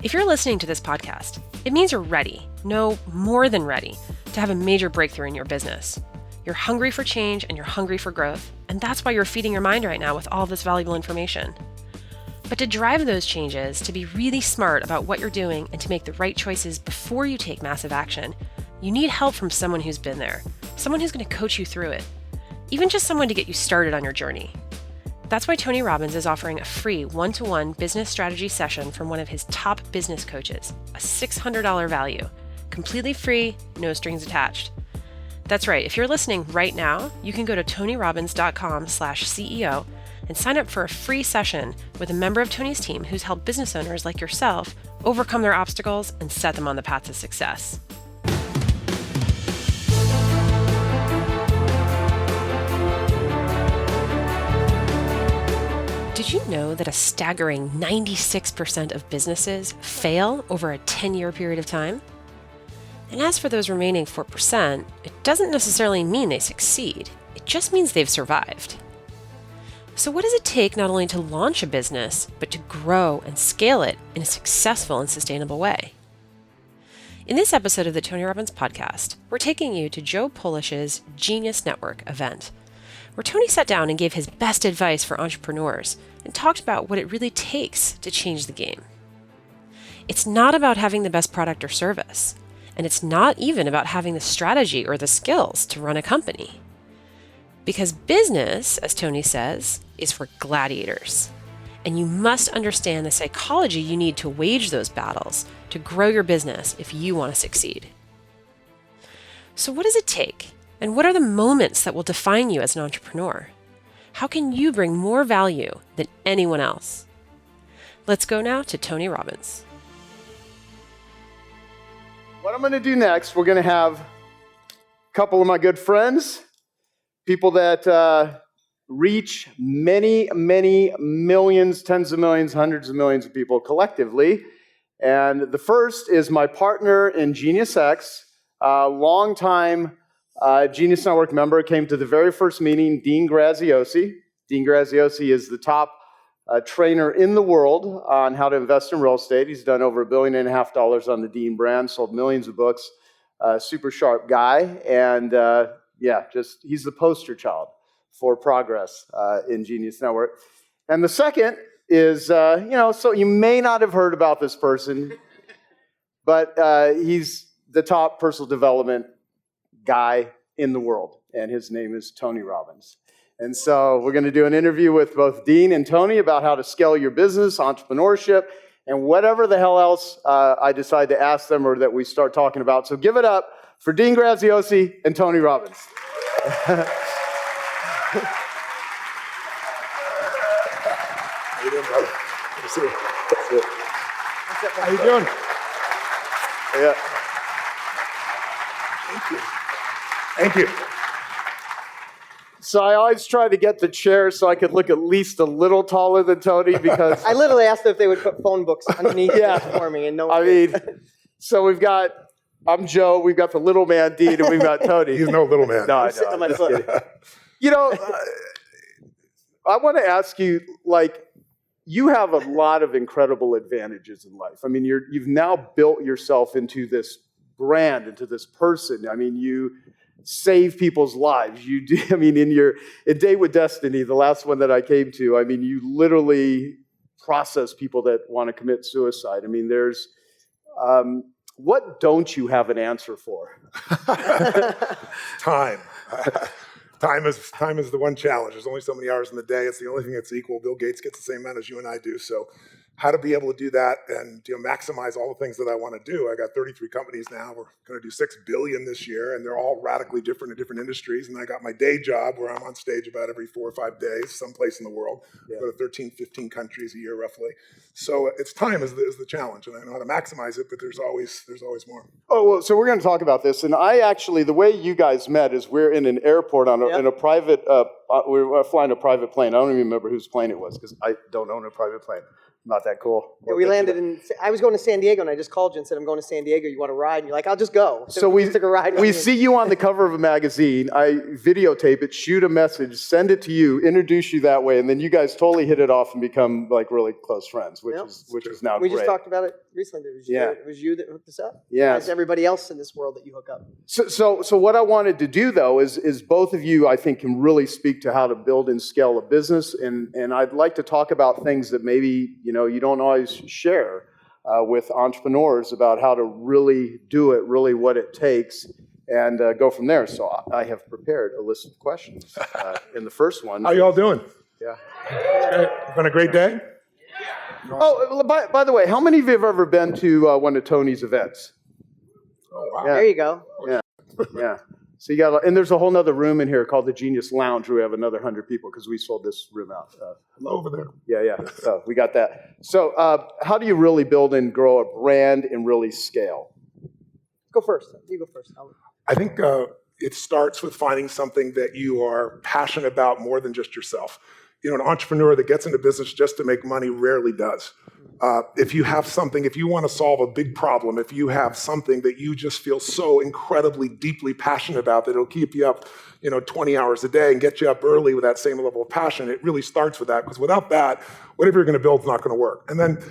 If you're listening to this podcast, it means you're ready, no, more than ready, to have a major breakthrough in your business. You're hungry for change and you're hungry for growth, and that's why you're feeding your mind right now with all this valuable information. But to drive those changes, to be really smart about what you're doing and to make the right choices before you take massive action, you need help from someone who's been there, someone who's going to coach you through it, even just someone to get you started on your journey. That's why Tony Robbins is offering a free one-to-one business strategy session from one of his top business coaches, a $600 value, completely free, no strings attached. That's right, if you're listening right now, you can go to tonyrobbins.com/CEO and sign up for a free session with a member of Tony's team who's helped business owners like yourself overcome their obstacles and set them on the path to success. Did you know that a staggering 96% of businesses fail over a 10-year period of time? And as for those remaining 4%, it doesn't necessarily mean they succeed. It just means they've survived. So what does it take not only to launch a business, but to grow and scale it in a successful and sustainable way? In this episode of the Tony Robbins Podcast, we're taking you to Joe Polish's Genius Network event, where Tony sat down and gave his best advice for entrepreneurs and talked about what it really takes to change the game. It's not about having the best product or service, and it's not even about having the strategy or the skills to run a company. Because business, as Tony says, is for gladiators. And you must understand the psychology you need to wage those battles to grow your business if you want to succeed. So what does it take? And what are the moments that will define you as an entrepreneur? How can you bring more value than anyone else? Let's go now to Tony Robbins. What I'm going to do next, we're going to have a couple of my good friends, people that reach many, many millions, tens of millions, hundreds of millions of people collectively. And the first is my partner in Genius X, a longtime Genius Network member, came to the very first meeting, Dean Graziosi. Dean Graziosi is the top trainer in the world on how to invest in real estate. He's done over $1.5 billion on the Dean brand, sold millions of books, super sharp guy. And he's the poster child for progress in Genius Network. And the second is, so you may not have heard about this person, but he's the top personal development guy in the world, and his name is Tony Robbins. And so we're going to do an interview with both Dean and Tony about how to scale your business, entrepreneurship, and whatever the hell else I decide to ask them or that we start talking about. So give it up for Dean Graziosi and Tony Robbins. How you doing, brother? Good to see you. How you doing? Yeah. Thank you. So I always try to get the chair so I could look at least a little taller than Tony because I literally asked if they would put phone books underneath for me, and so I'm Joe, we've got the little man Dean, and we've got Tony. He's no little man. No, I know. I'm just kidding. I want to ask you, you have a lot of incredible advantages in life. I mean, you've now built yourself into this brand, into this person. I mean, you save people's lives. You do. I mean, in Date with Destiny, the last one that I came to, I mean, you literally process people that want to commit suicide. I mean, there's what don't you have an answer for? Time. Time is the one challenge. There's only so many hours in the day. It's the only thing that's equal. Bill Gates gets the same amount as you and I do. So how to be able to do that and maximize all the things that I want to do. I got 33 companies now. We're going to do $6 billion this year, and they're all radically different in different industries. And I got my day job where I'm on stage about every 4 or 5 days, someplace in the world. Yeah. I go to 13, 15 countries a year roughly. So it's time is the challenge, and I know how to maximize it, but there's always more. Oh, well, so we're going to talk about this. And the way you guys met is we're in an airport in a private, we're flying a private plane. I don't even remember whose plane it was because I don't own a private plane. Not that cool. Yeah, we landed I was going to San Diego, and I just called you and said, I'm going to San Diego. You want to ride? And you're like, I'll just go. So we took a ride. We see you on the cover of a magazine. I videotape it, shoot a message, send it to you, introduce you that way, and then you guys totally hit it off and become like really close friends, which is now we great. just talked about it recently. It was you that hooked us up. Yeah. It's everybody else in this world that you hook up. So what I wanted to do, though, is both of you, I think, can really speak to how to build and scale a business, and I'd like to talk about things that maybe you don't always share with entrepreneurs about how to really do it, really what it takes, and go from there. So I have prepared a list of questions. In the first one, How y'all doing? yeah. It's been a great day. Oh, by the way, how many of you have ever been to one of Tony's events? Oh wow. Yeah. There you go. Yeah. So you got, and there's a whole nother room in here called the Genius Lounge where we have another 100 people because we sold this room out. Over there. Yeah. So we got that. So how do you really build and grow a brand and really scale? Go first. You go first. I think it starts with finding something that you are passionate about more than just yourself. An entrepreneur that gets into business just to make money rarely does. If you have something, if you want to solve a big problem, if you have something that you just feel so incredibly deeply passionate about that it'll keep you up, 20 hours a day and get you up early with that same level of passion, it really starts with that, because without that, whatever you're going to build is not going to work. And then,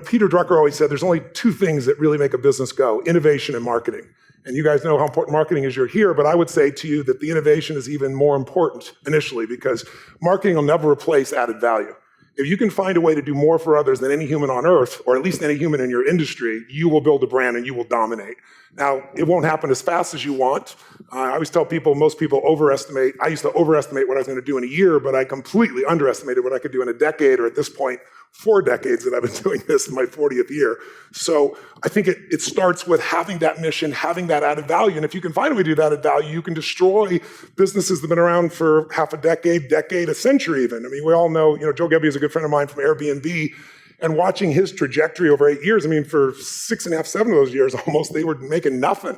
Peter Drucker always said there's only two things that really make a business go: innovation and marketing. And you guys know how important marketing is. You're here, but I would say to you that the innovation is even more important initially, because marketing will never replace added value. If you can find a way to do more for others than any human on earth, or at least any human in your industry, you will build a brand and you will dominate. Now, it won't happen as fast as you want. I always tell people, most people overestimate. I used to overestimate what I was going to do in a year, but I completely underestimated what I could do in a decade, or at this point, 4 decades that I've been doing this in my 40th year. So I think it starts with having that mission, having that added value. And if you can find a way to do that added value, you can destroy businesses that have been around for half a decade, a century even. I mean, we all know, Joe Gebbe is a good friend of mine from Airbnb. And watching his trajectory over 8 years, for 6.5, 7 of those years almost, they were making nothing.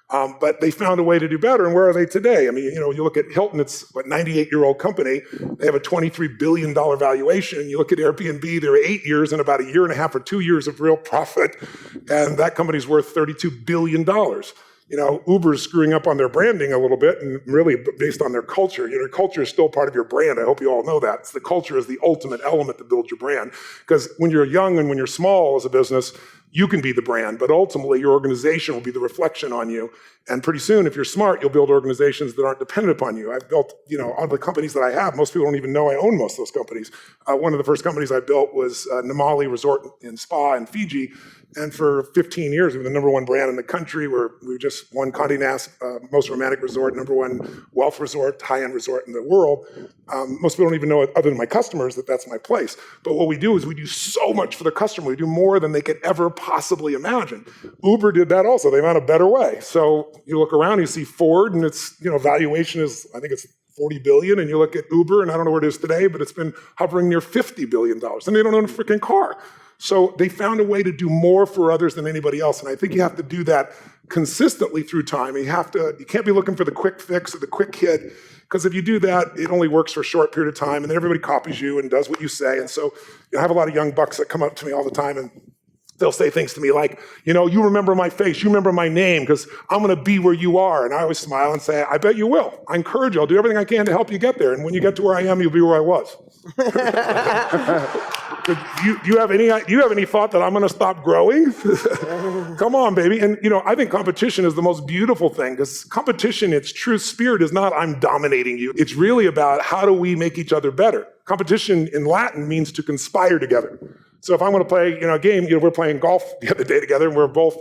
But they found a way to do better. And where are they today? You look at Hilton, it's what, 98-year-old company. They have a $23 billion valuation. You look at Airbnb, they're 8 years and about 1.5 years or 2 years of real profit. And that company's worth $32 billion. Uber's screwing up on their branding a little bit, and really based on their culture. Culture is still part of your brand. I hope you all know that. The culture is the ultimate element to build your brand. Because when you're young and when you're small as a business, you can be the brand, but ultimately your organization will be the reflection on you. And pretty soon, if you're smart, you'll build organizations that aren't dependent upon you. I've built, all the companies that I have, most people don't even know I own most of those companies. One of the first companies I built was Namali Resort and Spa in Fiji. And for 15 years, we were the number one brand in the country. We just won Condé Nast most romantic resort, number one wealth resort, high-end resort in the world. Most people don't even know it, other than my customers, that that's my place. But what we do is we do so much for the customer. We do more than they could ever possibly imagine. Uber did that also. They found a better way. So you look around, you see Ford, and its valuation is, I think it's $40 billion, and you look at Uber, and I don't know where it is today, but it's been hovering near $50 billion, and they don't own a freaking car. So they found a way to do more for others than anybody else, and I think you have to do that consistently through time. You can't be looking for the quick fix or the quick hit, because if you do that, it only works for a short period of time, and then everybody copies you and does what you say. And so I have a lot of young bucks that come up to me all the time, and they'll say things to me like, you remember my face, you remember my name, because I'm going to be where you are. And I always smile and say, I bet you will. I encourage you. I'll do everything I can to help you get there. And when you get to where I am, you'll be where I was. Do you have any thought that I'm going to stop growing? Come on, baby. And, I think competition is the most beautiful thing, because competition, its true spirit is not I'm dominating you. It's really about how do we make each other better. Competition in Latin means to conspire together. So if I want to play, a game, we're playing golf the other day together, and we're both,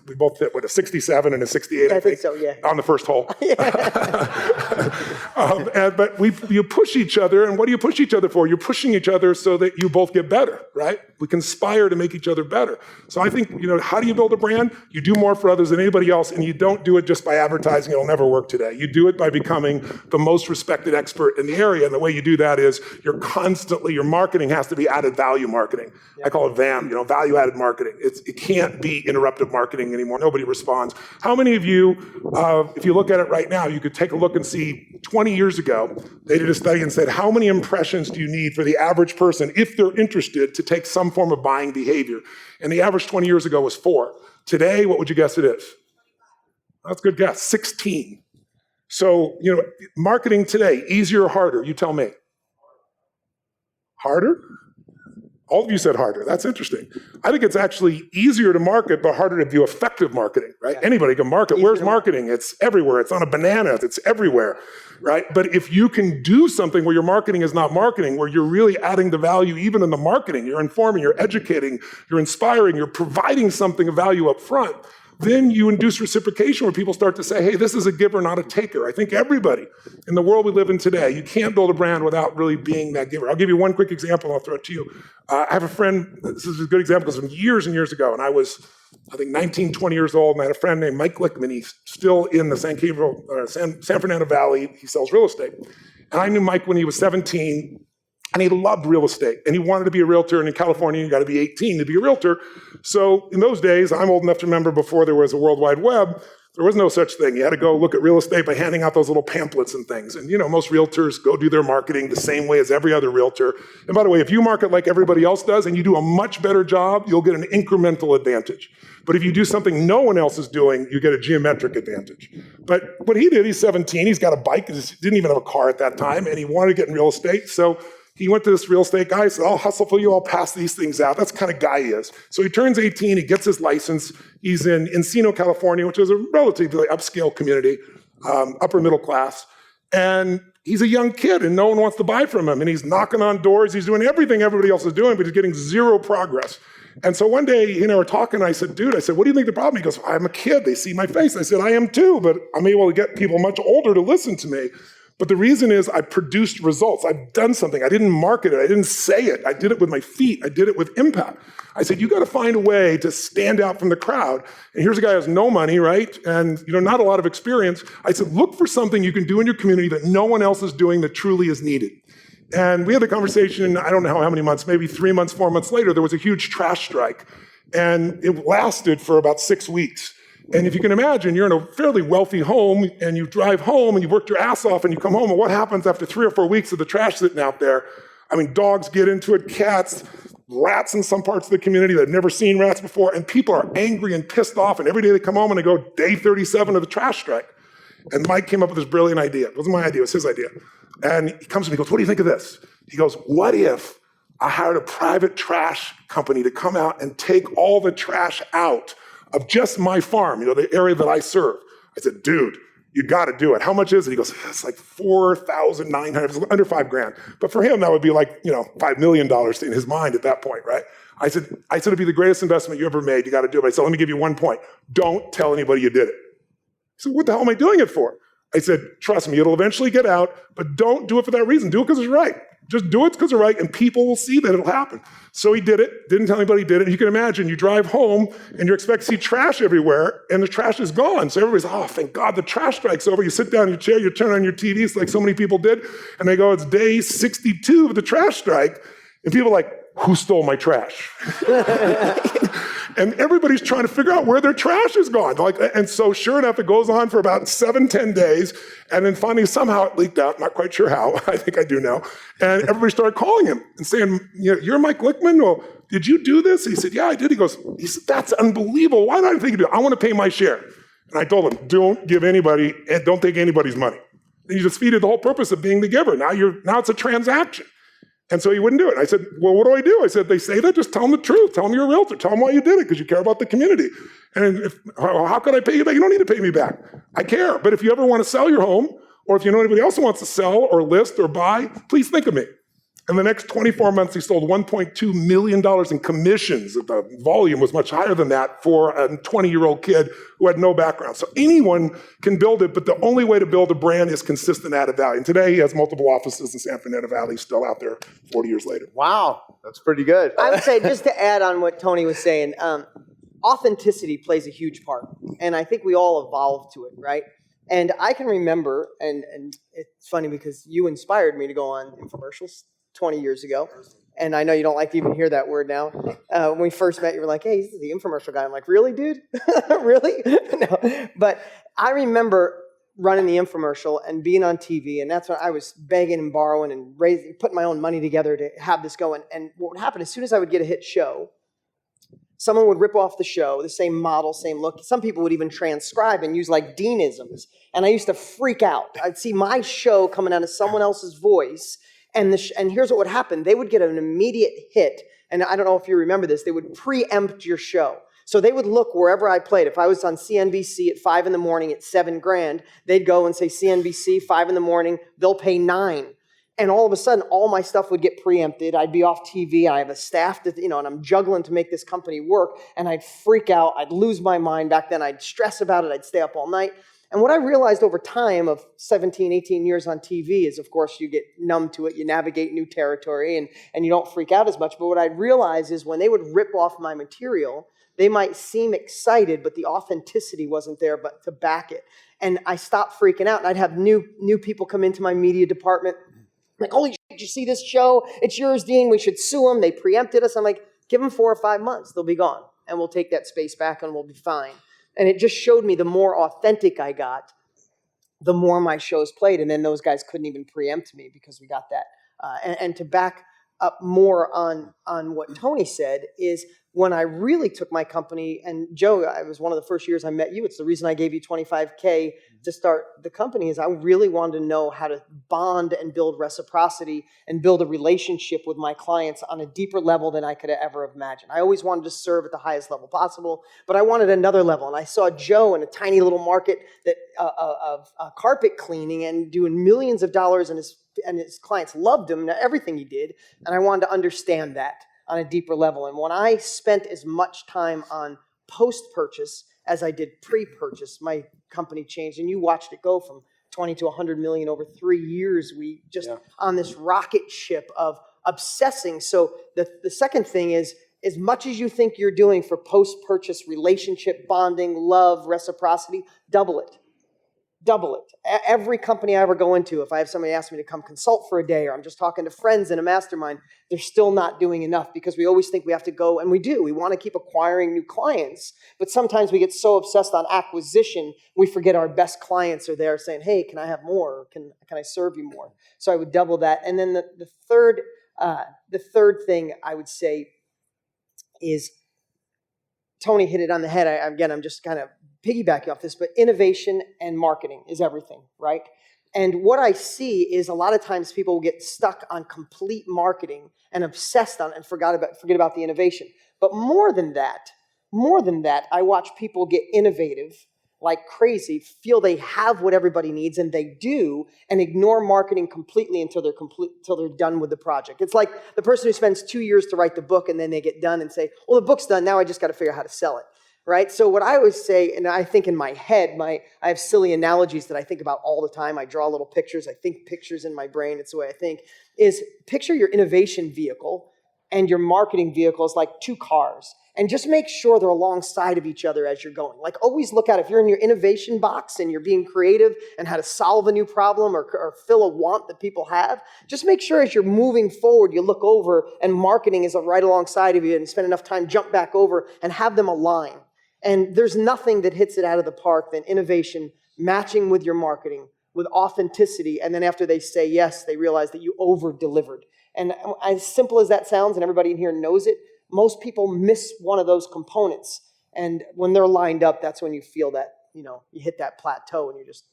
we both hit a 67 and a 68, I think, so, yeah. On the first hole. But you push each other, and what do you push each other for? You're pushing each other so that you both get better, right? We conspire to make each other better. So I think, how do you build a brand? You do more for others than anybody else, and you don't do it just by advertising. It'll never work today. You do it by becoming the most respected expert in the area, and the way you do that is your marketing has to be added value marketing. I call it VAM, value-added marketing. It can't be interruptive marketing anymore. Nobody responds. How many of you, if you look at it right now, you could take a look and see 20 years ago, they did a study and said, how many impressions do you need for the average person, if they're interested, to take some form of buying behavior? And the average 20 years ago was 4. Today, what would you guess it is? That's a good guess, 16. So, marketing today, easier or harder? You tell me. Harder? All of you said harder. That's interesting. I think it's actually easier to market, but harder to do effective marketing, right? Yeah. Anybody can market. Where's marketing? It's everywhere. It's on a banana. It's everywhere, right? But if you can do something where your marketing is not marketing, where you're really adding the value even in the marketing, you're informing, you're educating, you're inspiring, you're providing something of value up front, then you induce reciprocation where people start to say, hey, this is a giver, not a taker. I think everybody in the world we live in today, you can't build a brand without really being that giver. I'll give you one quick example, and I'll throw it to you. I have a friend, this is a good example because from years and years ago, and I was, I think, 19, 20 years old, and I had a friend named Mike Glickman. He's still in the San Fernando Valley. He sells real estate. And I knew Mike when he was 17, and he loved real estate, and he wanted to be a realtor. And in California, you got to be 18 to be a realtor. So in those days, I'm old enough to remember before there was a World Wide Web, there was no such thing. You had to go look at real estate by handing out those little pamphlets and things. And most realtors go do their marketing the same way as every other realtor. And by the way, if you market like everybody else does and you do a much better job, you'll get an incremental advantage. But if you do something no one else is doing, you get a geometric advantage. But what he did, he's 17, he's got a bike, he didn't even have a car at that time, and he wanted to get in real estate. So he went to this real estate guy, said, I'll hustle for you, I'll pass these things out. That's the kind of guy he is. So he turns 18, he gets his license. He's in Encino, California, which is a relatively upscale community, upper middle class. And he's a young kid and no one wants to buy from him. And he's knocking on doors, he's doing everything everybody else is doing, but he's getting zero progress. And so one day, he and I were talking, and I said, dude, what do you think the problem? He goes, I'm a kid, they see my face. I said, I am too, but I'm able to get people much older to listen to me. But the reason is I produced results. I've done something. I didn't market it. I didn't say it. I did it with my feet. I did it with impact. I said, you got to find a way to stand out from the crowd. And here's a guy who has no money, right? And not a lot of experience. I said, look for something you can do in your community that no one else is doing that truly is needed. And we had the conversation, I don't know how many months, maybe 3 months, 4 months later, there was a huge trash strike. And it lasted for about 6 weeks. And if you can imagine, you're in a fairly wealthy home and you drive home and you've worked your ass off and you come home, and what happens after 3 or 4 weeks of the trash sitting out there? I mean, dogs get into it, cats, rats in some parts of the community that have never seen rats before, and people are angry and pissed off, and every day they come home and they go, day 37 of the trash strike. And Mike came up with this brilliant idea. It wasn't my idea, it was his idea. And he comes to me and goes, what do you think of this? He goes, what if I hired a private trash company to come out and take all the trash out of just my farm, the area that I serve? I said, dude, you got to do it. How much is it? He goes, it's like $4,900, it's under $5,000. But for him, that would be like, $5 million in his mind at that point, right? I said, it'd be the greatest investment you ever made. You got to do it. I said, let me give you one point. Don't tell anybody you did it. He said, what the hell am I doing it for? I said, trust me, it'll eventually get out, but don't do it for that reason. Do it because it's right. Just do it because it's right, and people will see that it'll happen. So he did it, didn't tell anybody he did it. You can imagine, you drive home, and you expect to see trash everywhere, and the trash is gone. So everybody's, oh, thank God the trash strike's over. You sit down in your chair, you turn on your TVs like so many people did, and they go, it's day 62 of the trash strike, and people are like, who stole my trash? And everybody's trying to figure out where their trash is gone. And so sure enough, it goes on for about 7-10 days. And then finally, somehow it leaked out. Not quite sure how. I think I do now. And everybody started calling him and saying, you're Mike Glickman? Well, did you do this? He said, yeah, I did. He said, that's unbelievable. Why did I think you do it? I want to pay my share. And I told him, don't take anybody's money. And you just defeated the whole purpose of being the giver. Now it's a transaction. And so he wouldn't do it. I said, well, what do I do? I said, they say that, just tell them the truth. Tell them you're a realtor. Tell them why you did it, because you care about the community. And how could I pay you back? You don't need to pay me back. I care. But if you ever want to sell your home, or if you know anybody else who wants to sell or list or buy, please think of me. In the next 24 months, he sold $1.2 million in commissions. The volume was much higher than that for a 20-year-old kid who had no background. So anyone can build it, but the only way to build a brand is consistent added value. And today he has multiple offices in San Fernando Valley, still out there 40 years later. Wow, that's pretty good. I would say, just to add on what Tony was saying, authenticity plays a huge part. And I think we all evolve to it, right? And I can remember, and it's funny because you inspired me to go on infomercials 20 years ago. And I know you don't like to even hear that word now. When we first met, you were like, hey, this is the infomercial guy. I'm like, really, dude? Really? No. But I remember running the infomercial and being on TV, and that's when I was begging and borrowing and putting my own money together to have this going. And what would happen, as soon as I would get a hit show, someone would rip off the show, the same model, same look. Some people would even transcribe and use like Deanisms. And I used to freak out. I'd see my show coming out of someone else's voice, and here's what would happen. They would get an immediate hit, and I don't know if you remember this, they would preempt your show. So they would look wherever I played. If I was on CNBC at 5 a.m. at $7,000, they'd go and say, CNBC, 5 a.m, they'll pay $9,000. And all of a sudden, all my stuff would get preempted. I'd be off TV. I have a staff that, and I'm juggling to make this company work. And I'd freak out. I'd lose my mind. Back then, I'd stress about it. I'd stay up all night. And what I realized over time of 17, 18 years on TV is, of course, you get numb to it. You navigate new territory and you don't freak out as much. But what I'd realize is when they would rip off my material, they might seem excited, but the authenticity wasn't there but to back it. And I stopped freaking out. And I'd have new people come into my media department. Like, holy shit, did you see this show? It's yours, Dean. We should sue them. They preempted us. I'm like, give them 4 or 5 months. They'll be gone. And we'll take that space back and we'll be fine. And it just showed me the more authentic I got, the more my shows played. And then those guys couldn't even preempt me because we got that. And to back up more on what Tony said is when I really took my company, and Joe, it was one of the first years I met you. It's the reason I gave you $25K to start the company is I really wanted to know how to bond and build reciprocity and build a relationship with my clients on a deeper level than I could have ever imagined. I always wanted to serve at the highest level possible, but I wanted another level. And I saw Joe in a tiny little market that of carpet cleaning and doing millions of dollars, and his clients loved him and everything he did. And I wanted to understand that on a deeper level. And when I spent as much time on post-purchase as I did pre-purchase, my company changed. And you watched it go from 20 to 100 million over 3 years. We just on this rocket ship of obsessing. So the second thing is, as much as you think you're doing for post-purchase relationship bonding, love, reciprocity, double it. Double it. Every company I ever go into, if I have somebody ask me to come consult for a day, or I'm just talking to friends in a mastermind, they're still not doing enough because we always think we have to go, and we do. We want to keep acquiring new clients, but sometimes we get so obsessed on acquisition, we forget our best clients are there saying, hey, can I have more? Can I serve you more? So I would double that. And then the third thing I would say is, Tony hit it on the head. I'm just kind of piggybacking off this, but innovation and marketing is everything, right? And what I see is a lot of times people get stuck on complete marketing and obsessed on and forget about the innovation. But more than that, I watch people get innovative like crazy, feel they have what everybody needs, and they do, and ignore marketing completely until they're done with the project. It's like the person who spends 2 years to write the book, and then they get done and say, well, the book's done, now I just got to figure out how to sell it. Right? So what I always say, and I think in my head, I have silly analogies that I think about all the time. I draw little pictures. I think pictures in my brain. It's the way I think. Is picture your innovation vehicle and your marketing vehicle is like 2 cars. And just make sure they're alongside of each other as you're going. Like always look at if you're in your innovation box and you're being creative and how to solve a new problem or fill a want that people have, just make sure as you're moving forward, you look over and marketing is right alongside of you and spend enough time, jump back over and have them align. And there's nothing that hits it out of the park than innovation matching with your marketing, with authenticity. And then after they say yes, they realize that you over-delivered. And as simple as that sounds, and everybody in here knows it, most people miss one of those components. And when they're lined up, that's when you feel that, you hit that plateau and you're just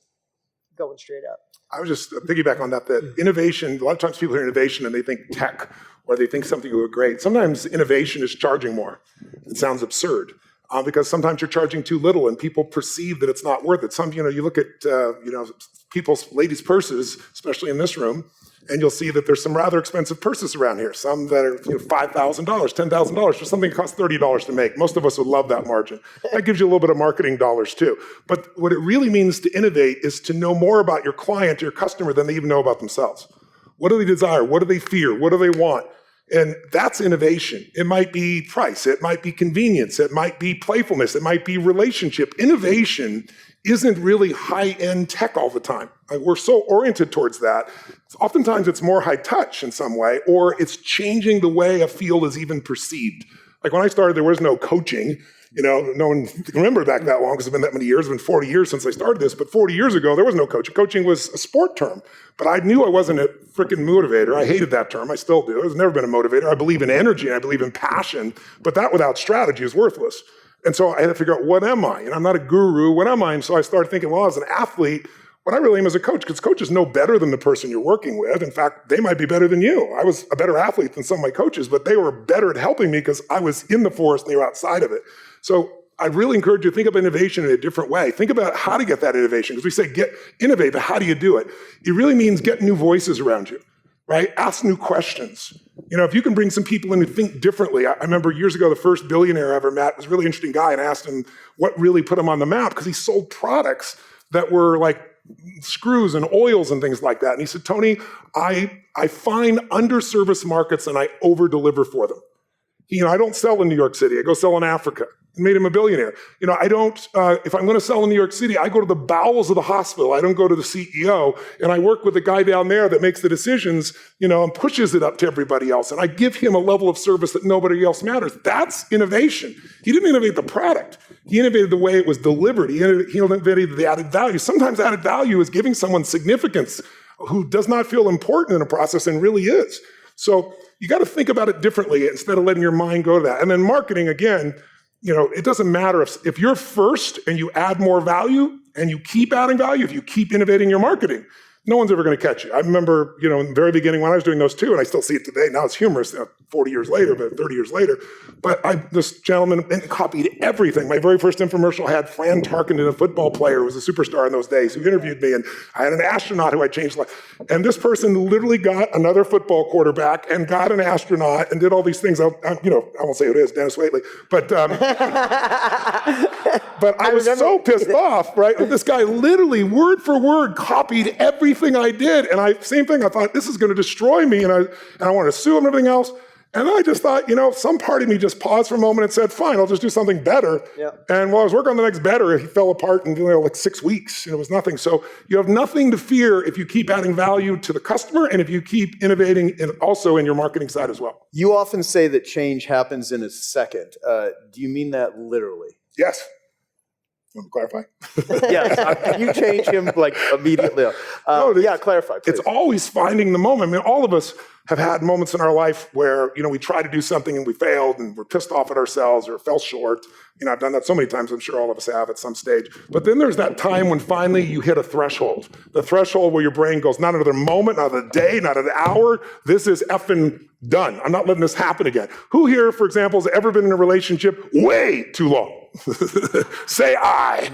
going straight up. I was just piggyback on that innovation, a lot of times people hear innovation and they think tech or they think something will go great. Sometimes innovation is charging more. It sounds absurd. Because sometimes you're charging too little and people perceive that it's not worth it. You look at, ladies' purses, especially in this room, and you'll see that there's some rather expensive purses around here. Some that are $5,000, $10,000 for something that costs $30 to make. Most of us would love that margin. That gives you a little bit of marketing dollars too. But what it really means to innovate is to know more about your client or your customer than they even know about themselves. What do they desire? What do they fear? What do they want? And that's innovation. It might be price. It might be convenience. It might be playfulness. It might be relationship. Innovation isn't really high-end tech all the time. We're so oriented towards that. Oftentimes it's more high touch in some way, or it's changing the way a field is even perceived. Like when I started, there was no coaching. No one can remember back that long because it's been that many years. It's been 40 years since I started this. But 40 years ago, there was no coaching. Coaching was a sport term. But I knew I wasn't a freaking motivator. I hated that term. I still do. I've never been a motivator. I believe in energy and I believe in passion. But that without strategy is worthless. And so I had to figure out, what am I? And I'm not a guru. What am I? And so I started thinking, well, as an athlete, what I really am as a coach, because coaches know better than the person you're working with. In fact, they might be better than you. I was a better athlete than some of my coaches, but they were better at helping me because I was in the forest and they were outside of it. So I really encourage you to think of innovation in a different way. Think about how to get that innovation, because we say innovate, but how do you do it? It really means get new voices around you, right? Ask new questions. If you can bring some people in who think differently. I remember years ago, the first billionaire I ever met was a really interesting guy, and I asked him what really put him on the map, because he sold products that were like screws and oils and things like that. And he said, Tony, I find underserviced markets and I over-deliver for them. I don't sell in New York City. I go sell in Africa. It made him a billionaire. I don't, if I'm going to sell in New York City, I go to the bowels of the hospital. I don't go to the CEO. And I work with the guy down there that makes the decisions, and pushes it up to everybody else. And I give him a level of service that nobody else matters. That's innovation. He didn't innovate the product. He innovated the way it was delivered. He innovated the added value. Sometimes added value is giving someone significance who does not feel important in a process and really is. So you got to think about it differently instead of letting your mind go to that. And then marketing, again, it doesn't matter if you're first and you add more value and you keep adding value, if you keep innovating your marketing, no one's ever going to catch you. I remember, in the very beginning when I was doing those too, and I still see it today. Now it's humorous, 40 years later, but 30 years later. But this gentleman went and copied everything. My very first infomercial had Fran Tarkenton, a football player who was a superstar in those days, who interviewed me, and I had an astronaut who I changed life. And this person literally got another football quarterback and got an astronaut and did all these things. I won't say who it is, Dennis Waitley. But but I was so pissed off, right? This guy literally word for word copied everything I did. And same thing, I thought, this is going to destroy me. And I wanted to sue him and everything else. And then I just thought, some part of me just paused for a moment and said, fine, I'll just do something better. Yep. And while I was working on the next better, he fell apart in like 6 weeks. It was nothing. So you have nothing to fear if you keep adding value to the customer and if you keep innovating also in your marketing side as well. You often say that change happens in a second. Do you mean that literally? Yes. You want to clarify? Yes. You change him like immediately. Clarify, please. It's always finding the moment. I mean, all of us have had moments in our life where, we try to do something and we failed and we're pissed off at ourselves or fell short. I've done that so many times. I'm sure all of us have at some stage. But then there's that time when finally you hit a threshold. The threshold where your brain goes, not another moment, not a day, not an hour. This is effing done. I'm not letting this happen again. Who here, for example, has ever been in a relationship way too long? Say I.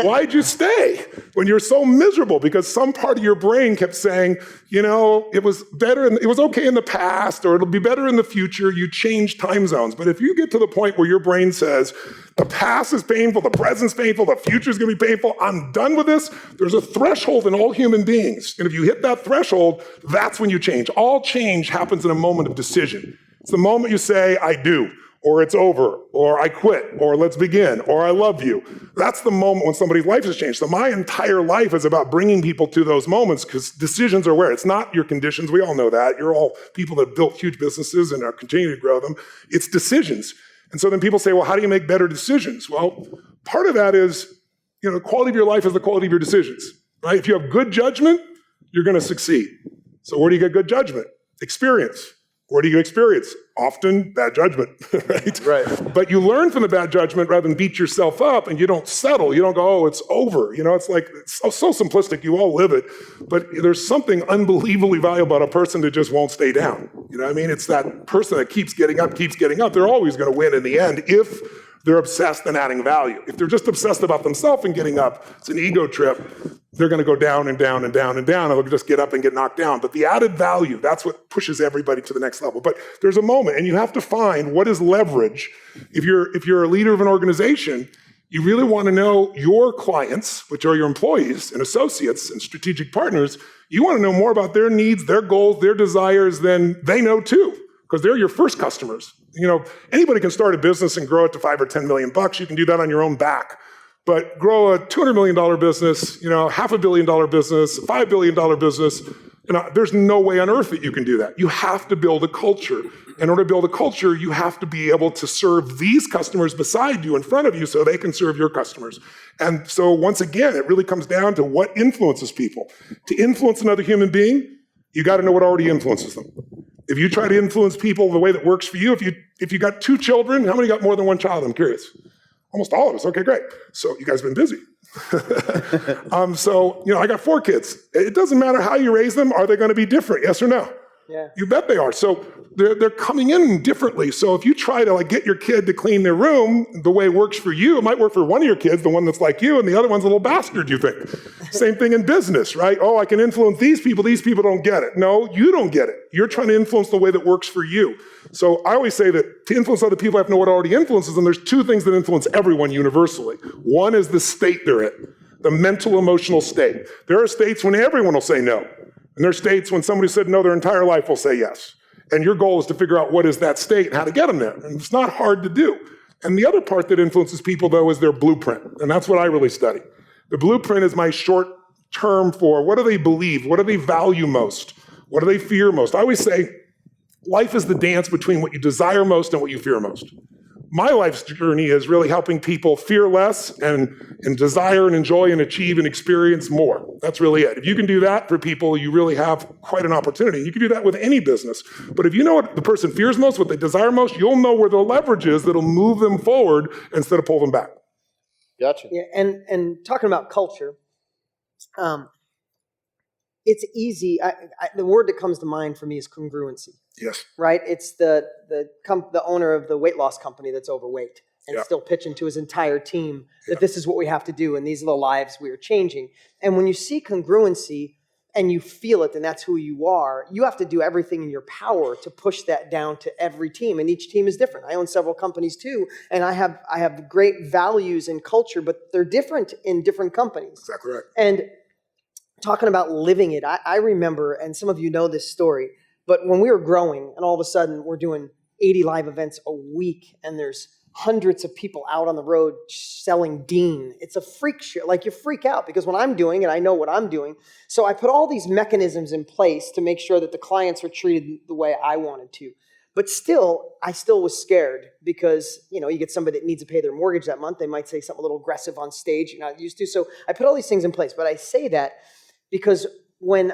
Why'd you stay when you're so miserable? Because some part of your brain kept saying, it was better, it was okay in the past, or it'll be better in the future. You change time zones. But if you get to the point where your brain says, the past is painful, the present's painful, the future's going to be painful, I'm done with this, there's a threshold in all human beings. And if you hit that threshold, that's when you change. All change happens in a moment of decision. It's the moment you say, I do, or it's over, or I quit, or let's begin, or I love you. That's the moment when somebody's life has changed. So my entire life is about bringing people to those moments, because decisions are where. It's not your conditions. We all know that. You're all people that built huge businesses and are continuing to grow them. It's decisions. And so then people say, well, how do you make better decisions? Well, part of that is, the quality of your life is the quality of your decisions, right? If you have good judgment, you're going to succeed. So where do you get good judgment? Experience. Where do you experience? Often bad judgment, right? Right. But you learn from the bad judgment rather than beat yourself up, and you don't settle. You don't go, oh, it's over. It's like, it's so simplistic. You all live it. But there's something unbelievably valuable about a person that just won't stay down. It's that person that keeps getting up. They're always going to win in the end if they're obsessed in adding value. If they're just obsessed about themselves and getting up, it's an ego trip. They're going to go down and down and down and down, and they'll just get up and get knocked down. But the added value, that's what pushes everybody to the next level. But there's a moment, and you have to find what is leverage. If you're a leader of an organization, you really want to know your clients, which are your employees and associates and strategic partners. You want to know more about their needs, their goals, their desires than they know too, because they're your first customers. Anybody can start a business and grow it to $5 or $10 million. You can do that on your own back. But grow a $200 million business, $500 million business, $5 billion business, And there's no way on earth that you can do that. You have to build a culture. In order to build a culture, you have to be able to serve these customers beside you, in front of you, so they can serve your customers. And so once again, it really comes down to what influences people. To influence another human being, you got to know what already influences them. If you try to influence people the way that works for you, if you got 2 children, how many got more than 1 child? I'm curious. Almost all of us. Okay, great. So you guys have been busy. I got 4 kids. It doesn't matter how you raise them. Are they going to be different? Yes or no? Yeah. You bet they are. So they're coming in differently. So if you try to get your kid to clean their room the way it works for you, it might work for one of your kids, the one that's like you, and the other one's a little bastard, you think. Same thing in business, right? Oh, I can influence these people don't get it. No, you don't get it. You're trying to influence the way that works for you. So I always say that to influence other people, I have to know what already influences them. There's 2 things that influence everyone universally. One is the state they're in, the mental, emotional state. There are states when everyone will say no. And there are states when somebody said no their entire life will say yes. And your goal is to figure out what is that state and how to get them there. And it's not hard to do. And the other part that influences people, though, is their blueprint. And that's what I really study. The blueprint is my short term for what do they believe? What do they value most? What do they fear most? I always say life is the dance between what you desire most and what you fear most. My life's journey is really helping people fear less and desire and enjoy and achieve and experience more. That's really it. If you can do that for people, you really have quite an opportunity. You can do that with any business. But if you know what the person fears most, what they desire most, you'll know where the leverage is that'll move them forward instead of pull them back. Gotcha. Yeah, and talking about culture, it's easy. The word that comes to mind for me is congruency. Yes. Right? It's the owner of the weight loss company that's overweight and still pitching to his entire team that this is what we have to do and these are the lives we are changing. And when you see congruency and you feel it and that's who you are, you have to do everything in your power to push that down to every team. And each team is different. I own several companies too, and I have great values and culture, but they're different in different companies. Exactly right. And talking about living it, I remember, and some of you know this story, but when we were growing and all of a sudden we're doing 80 live events a week and there's hundreds of people out on the road selling Dean, it's a freak show. You freak out because when I'm doing it, I know what I'm doing. So I put all these mechanisms in place to make sure that the clients were treated the way I wanted to. But I still was scared because, you get somebody that needs to pay their mortgage that month. They might say something a little aggressive on stage you're not used to. So I put all these things in place. But I say that because when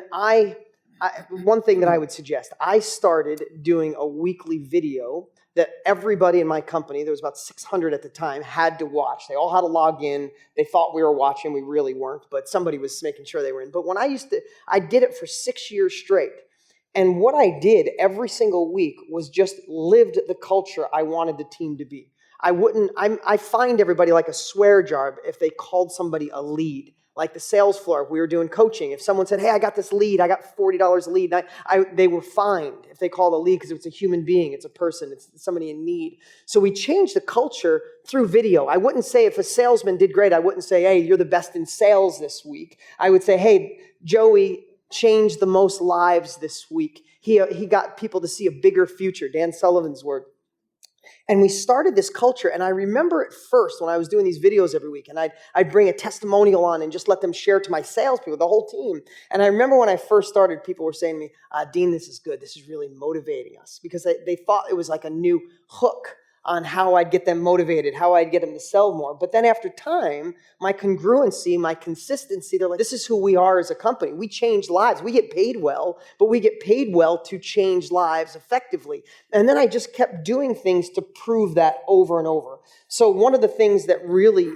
one thing that I would suggest, I started doing a weekly video that everybody in my company, there was about 600 at the time, had to watch. They all had to log in. They thought we were watching. We really weren't, but somebody was making sure they were in. But when I did it for 6 years straight. And what I did every single week was just lived the culture I wanted the team to be. I find everybody like a swear jar if they called somebody a lead. Like the sales floor, if we were doing coaching, if someone said, hey, I got this lead, I got $40 a lead, they were fined if they called a lead because it's a human being, it's a person, it's somebody in need. So we changed the culture through video. I wouldn't say if a salesman did great, I wouldn't say, hey, you're the best in sales this week. I would say, hey, Joey changed the most lives this week. He got people to see a bigger future, Dan Sullivan's word. And we started this culture, and I remember at first when I was doing these videos every week, and I'd bring a testimonial on and just let them share to my salespeople, the whole team. And I remember when I first started, people were saying to me, Dean, this is good. This is really motivating us. Because they thought it was like a new hook on how I'd get them motivated, how I'd get them to sell more. But then after time, my congruency, my consistency, they're like, this is who we are as a company. We change lives. We get paid well, but we get paid well to change lives effectively. And then I just kept doing things to prove that over and over. So one of the things that really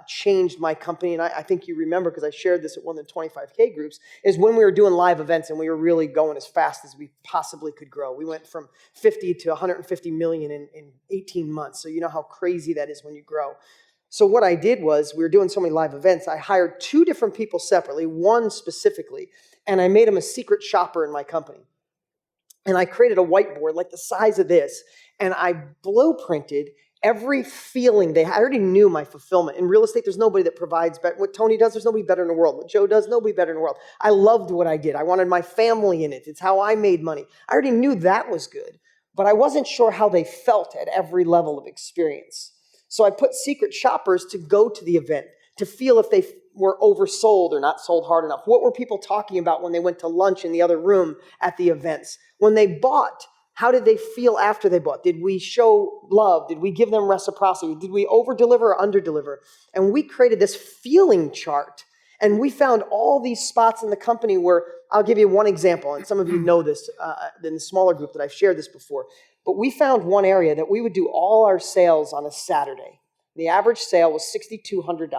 changed my company, and I think you remember because I shared this at one of the 25K groups, is when we were doing live events and we were really going as fast as we possibly could grow. We went from 50 to 150 million in 18 months. So you know how crazy that is when you grow. So what I did was, we were doing so many live events, I hired 2 different people separately, one specifically, and I made him a secret shopper in my company. And I created a whiteboard like the size of this, and I blueprinted every feeling I already knew my fulfillment. In real estate, there's nobody that provides better. What Tony does, there's nobody better in the world. What Joe does, nobody better in the world. I loved what I did. I wanted my family in it. It's how I made money. I already knew that was good, but I wasn't sure how they felt at every level of experience. So I put secret shoppers to go to the event, to feel if they were oversold or not sold hard enough? What were people talking about when they went to lunch in the other room at the events? When they bought, how did they feel after they bought? Did we show love? Did we give them reciprocity? Did we over-deliver or under-deliver? And we created this feeling chart. And we found all these spots in the company where, I'll give you one example, and some of you know this in the smaller group that I've shared this before. But we found one area that we would do all our sales on a Saturday. The average sale was $6,200.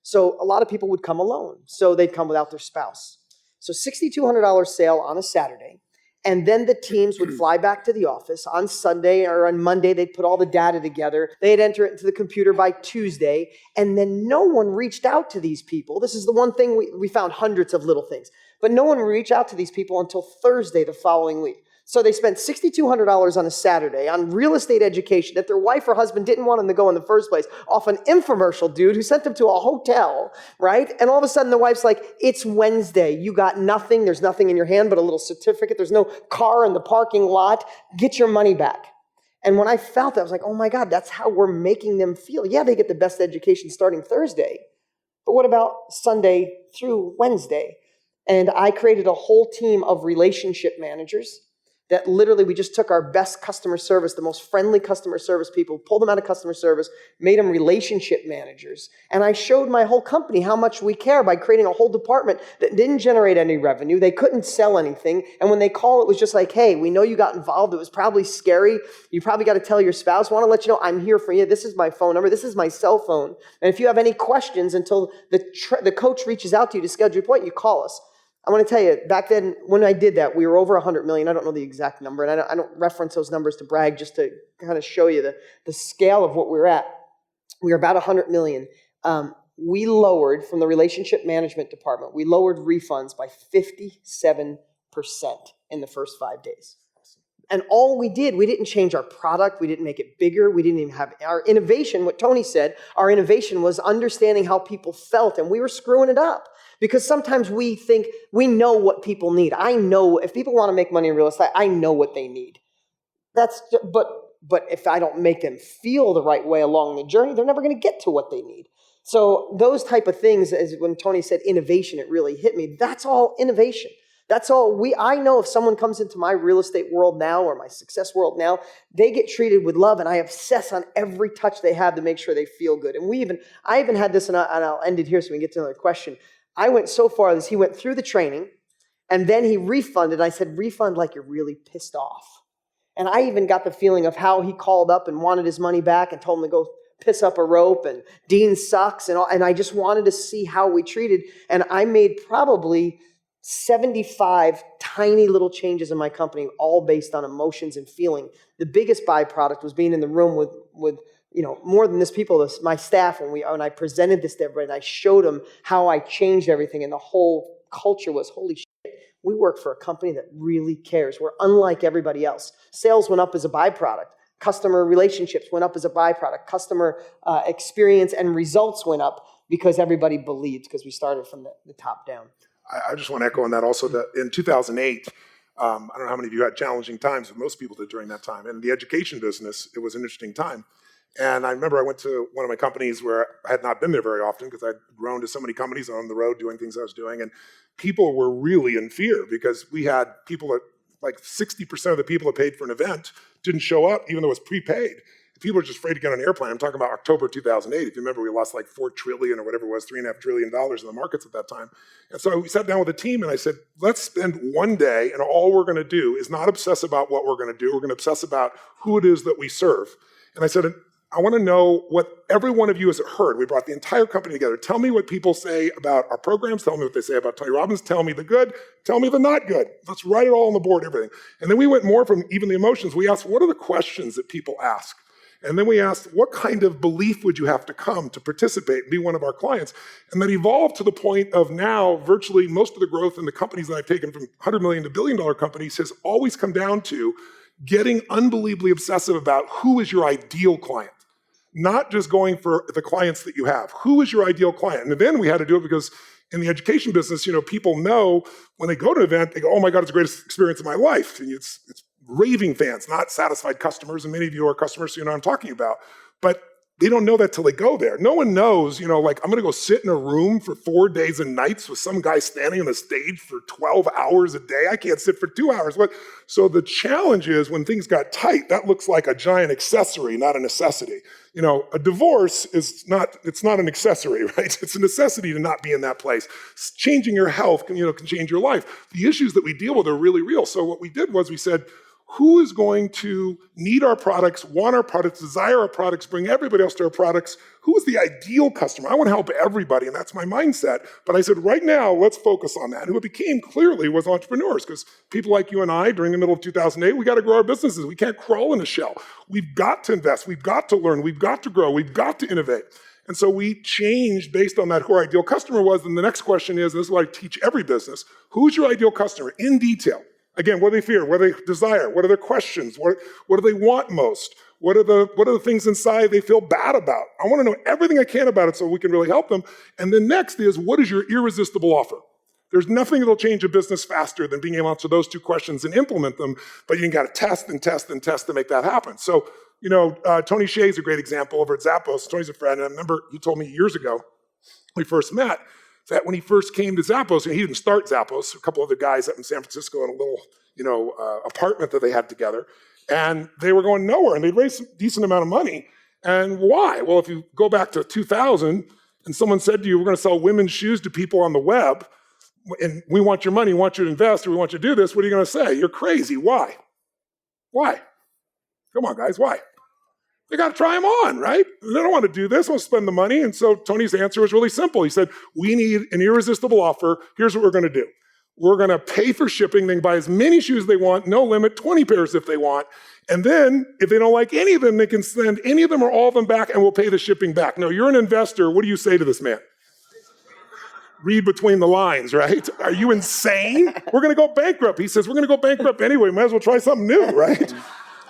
So a lot of people would come alone. So they'd come without their spouse. So $6,200 sale on a Saturday. And then the teams would fly back to the office on Sunday or on Monday. They'd put all the data together. They'd enter it into the computer by Tuesday. And then no one reached out to these people. This is the one thing we found hundreds of little things. But no one would reach out to these people until Thursday the following week. So they spent $6,200 on a Saturday on real estate education that their wife or husband didn't want them to go in the first place, off an infomercial dude who sent them to a hotel, right? And all of a sudden the wife's like, it's Wednesday. You got nothing. There's nothing in your hand but a little certificate. There's no car in the parking lot. Get your money back. And when I felt that, I was like, oh my God, that's how we're making them feel. Yeah, they get the best education starting Thursday. But what about Sunday through Wednesday? And I created a whole team of relationship managers that literally we just took our best customer service, the most friendly customer service people, pulled them out of customer service, made them relationship managers. And I showed my whole company how much we care by creating a whole department that didn't generate any revenue. They couldn't sell anything. And when they call, it was just like, hey, we know you got involved. It was probably scary. You probably got to tell your spouse. I want to let you know I'm here for you. This is my phone number. This is my cell phone. And if you have any questions until the coach reaches out to you to schedule your appointment, you call us. I want to tell you, back then, when I did that, we were over 100 million. I don't know the exact number, and I don't reference those numbers to brag, just to kind of show you the scale of what we were at. We were about 100 million. We lowered, from the relationship management department, we lowered refunds by 57% in the first 5 days. And all we did, we didn't change our product. We didn't make it bigger. We didn't even have our innovation. What Tony said, our innovation was understanding how people felt, and we were screwing it up. Because sometimes we think we know what people need. I know if people want to make money in real estate, I know what they need. But if I don't make them feel the right way along the journey, they're never going to get to what they need. So those type of things, as when Tony said innovation, it really hit me. That's all innovation. That's all I know. If someone comes into my real estate world now or my success world now, they get treated with love, and I obsess on every touch they have to make sure they feel good. And I even had this, and I'll end it here so we can get to another question. I went so far as he went through the training, and then he refunded. I said, refund like you're really pissed off. And I even got the feeling of how he called up and wanted his money back and told him to go piss up a rope, and Dean sucks, and I just wanted to see how we treated. And I made probably 75 tiny little changes in my company, all based on emotions and feeling. The biggest byproduct was being in the room with more than this people, my staff, when I presented this to everybody, and I showed them how I changed everything, and the whole culture was, holy shit, we work for a company that really cares. We're unlike everybody else. Sales went up as a byproduct. Customer relationships went up as a byproduct. Customer experience and results went up because everybody believed, because we started from the top down. I just want to echo on that also, that in 2008, I don't know how many of you had challenging times, but most people did during that time. In the education business, it was an interesting time. And I remember I went to one of my companies where I had not been there very often because I'd grown to so many companies on the road doing things I was doing. And people were really in fear because we had people that, like 60% of the people that paid for an event didn't show up, even though it was prepaid. People were just afraid to get on an airplane. I'm talking about October 2008. If you remember, we lost like $4 trillion or whatever it was, $3.5 trillion in the markets at that time. And so we sat down with a team and I said, let's spend one day, and all we're going to do is not obsess about what we're going to do. We're going to obsess about who it is that we serve. And I said, I want to know what every one of you has heard. We brought the entire company together. Tell me what people say about our programs. Tell me what they say about Tony Robbins. Tell me the good. Tell me the not good. Let's write it all on the board, everything. And then we went more from even the emotions. We asked, what are the questions that people ask? And then we asked, what kind of belief would you have to come to participate and be one of our clients? And that evolved to the point of now virtually most of the growth in the companies that I've taken from $100 million to billion-dollar companies has always come down to getting unbelievably obsessive about who is your ideal client. Not just going for the clients that you have. Who is your ideal client? And then we had to do it because in the education business, people know when they go to an event, they go, oh my God, it's the greatest experience of my life. And it's raving fans, not satisfied customers. And many of you are customers, so you know what I'm talking about. But they don't know that till they go there. No one knows, like I'm going to go sit in a room for 4 days and nights with some guy standing on the stage for 12 hours a day. I can't sit for 2 hours. So the challenge is when things got tight, that looks like a giant accessory, not a necessity. A divorce it's not an accessory, right? It's a necessity to not be in that place. Changing your health can change your life. The issues that we deal with are really real. So what we did was we said, who is going to need our products, want our products, desire our products, bring everybody else to our products? Who is the ideal customer? I want to help everybody, and that's my mindset. But I said, right now, let's focus on that. And who it became clearly was entrepreneurs, because people like you and I, during the middle of 2008, we got to grow our businesses. We can't crawl in a shell. We've got to invest. We've got to learn. We've got to grow. We've got to innovate. And so we changed based on that who our ideal customer was. And the next question is, and this is what I teach every business, who's your ideal customer in detail? Again, what do they fear? What do they desire? What are their questions? What do they want most? What are the things inside they feel bad about? I want to know everything I can about it so we can really help them. And then next is, what is your irresistible offer? There's nothing that'll change a business faster than being able to answer those two questions and implement them, but you got to test and test and test to make that happen. So, Tony Hsieh is a great example over at Zappos. Tony's a friend, and I remember he told me years ago when we first met, that when he first came to Zappos, he didn't start Zappos, a couple other guys up in San Francisco in a little, apartment that they had together, and they were going nowhere, and they'd raised a decent amount of money. And why? Well, if you go back to 2000, and someone said to you, we're going to sell women's shoes to people on the web, and we want your money, we want you to invest, or we want you to do this, what are you going to say? You're crazy. Why? Why? Come on, guys, why? They got to try them on, right? They don't want to do this, they want to spend the money. And so Tony's answer was really simple. He said, we need an irresistible offer. Here's what we're going to do. We're going to pay for shipping. They can buy as many shoes as they want, no limit, 20 pairs if they want. And then if they don't like any of them, they can send any of them or all of them back and we'll pay the shipping back. No, you're an investor. What do you say to this man? Read between the lines, right? Are you insane? We're going to go bankrupt. He says, we're going to go bankrupt anyway. Might as well try something new, right?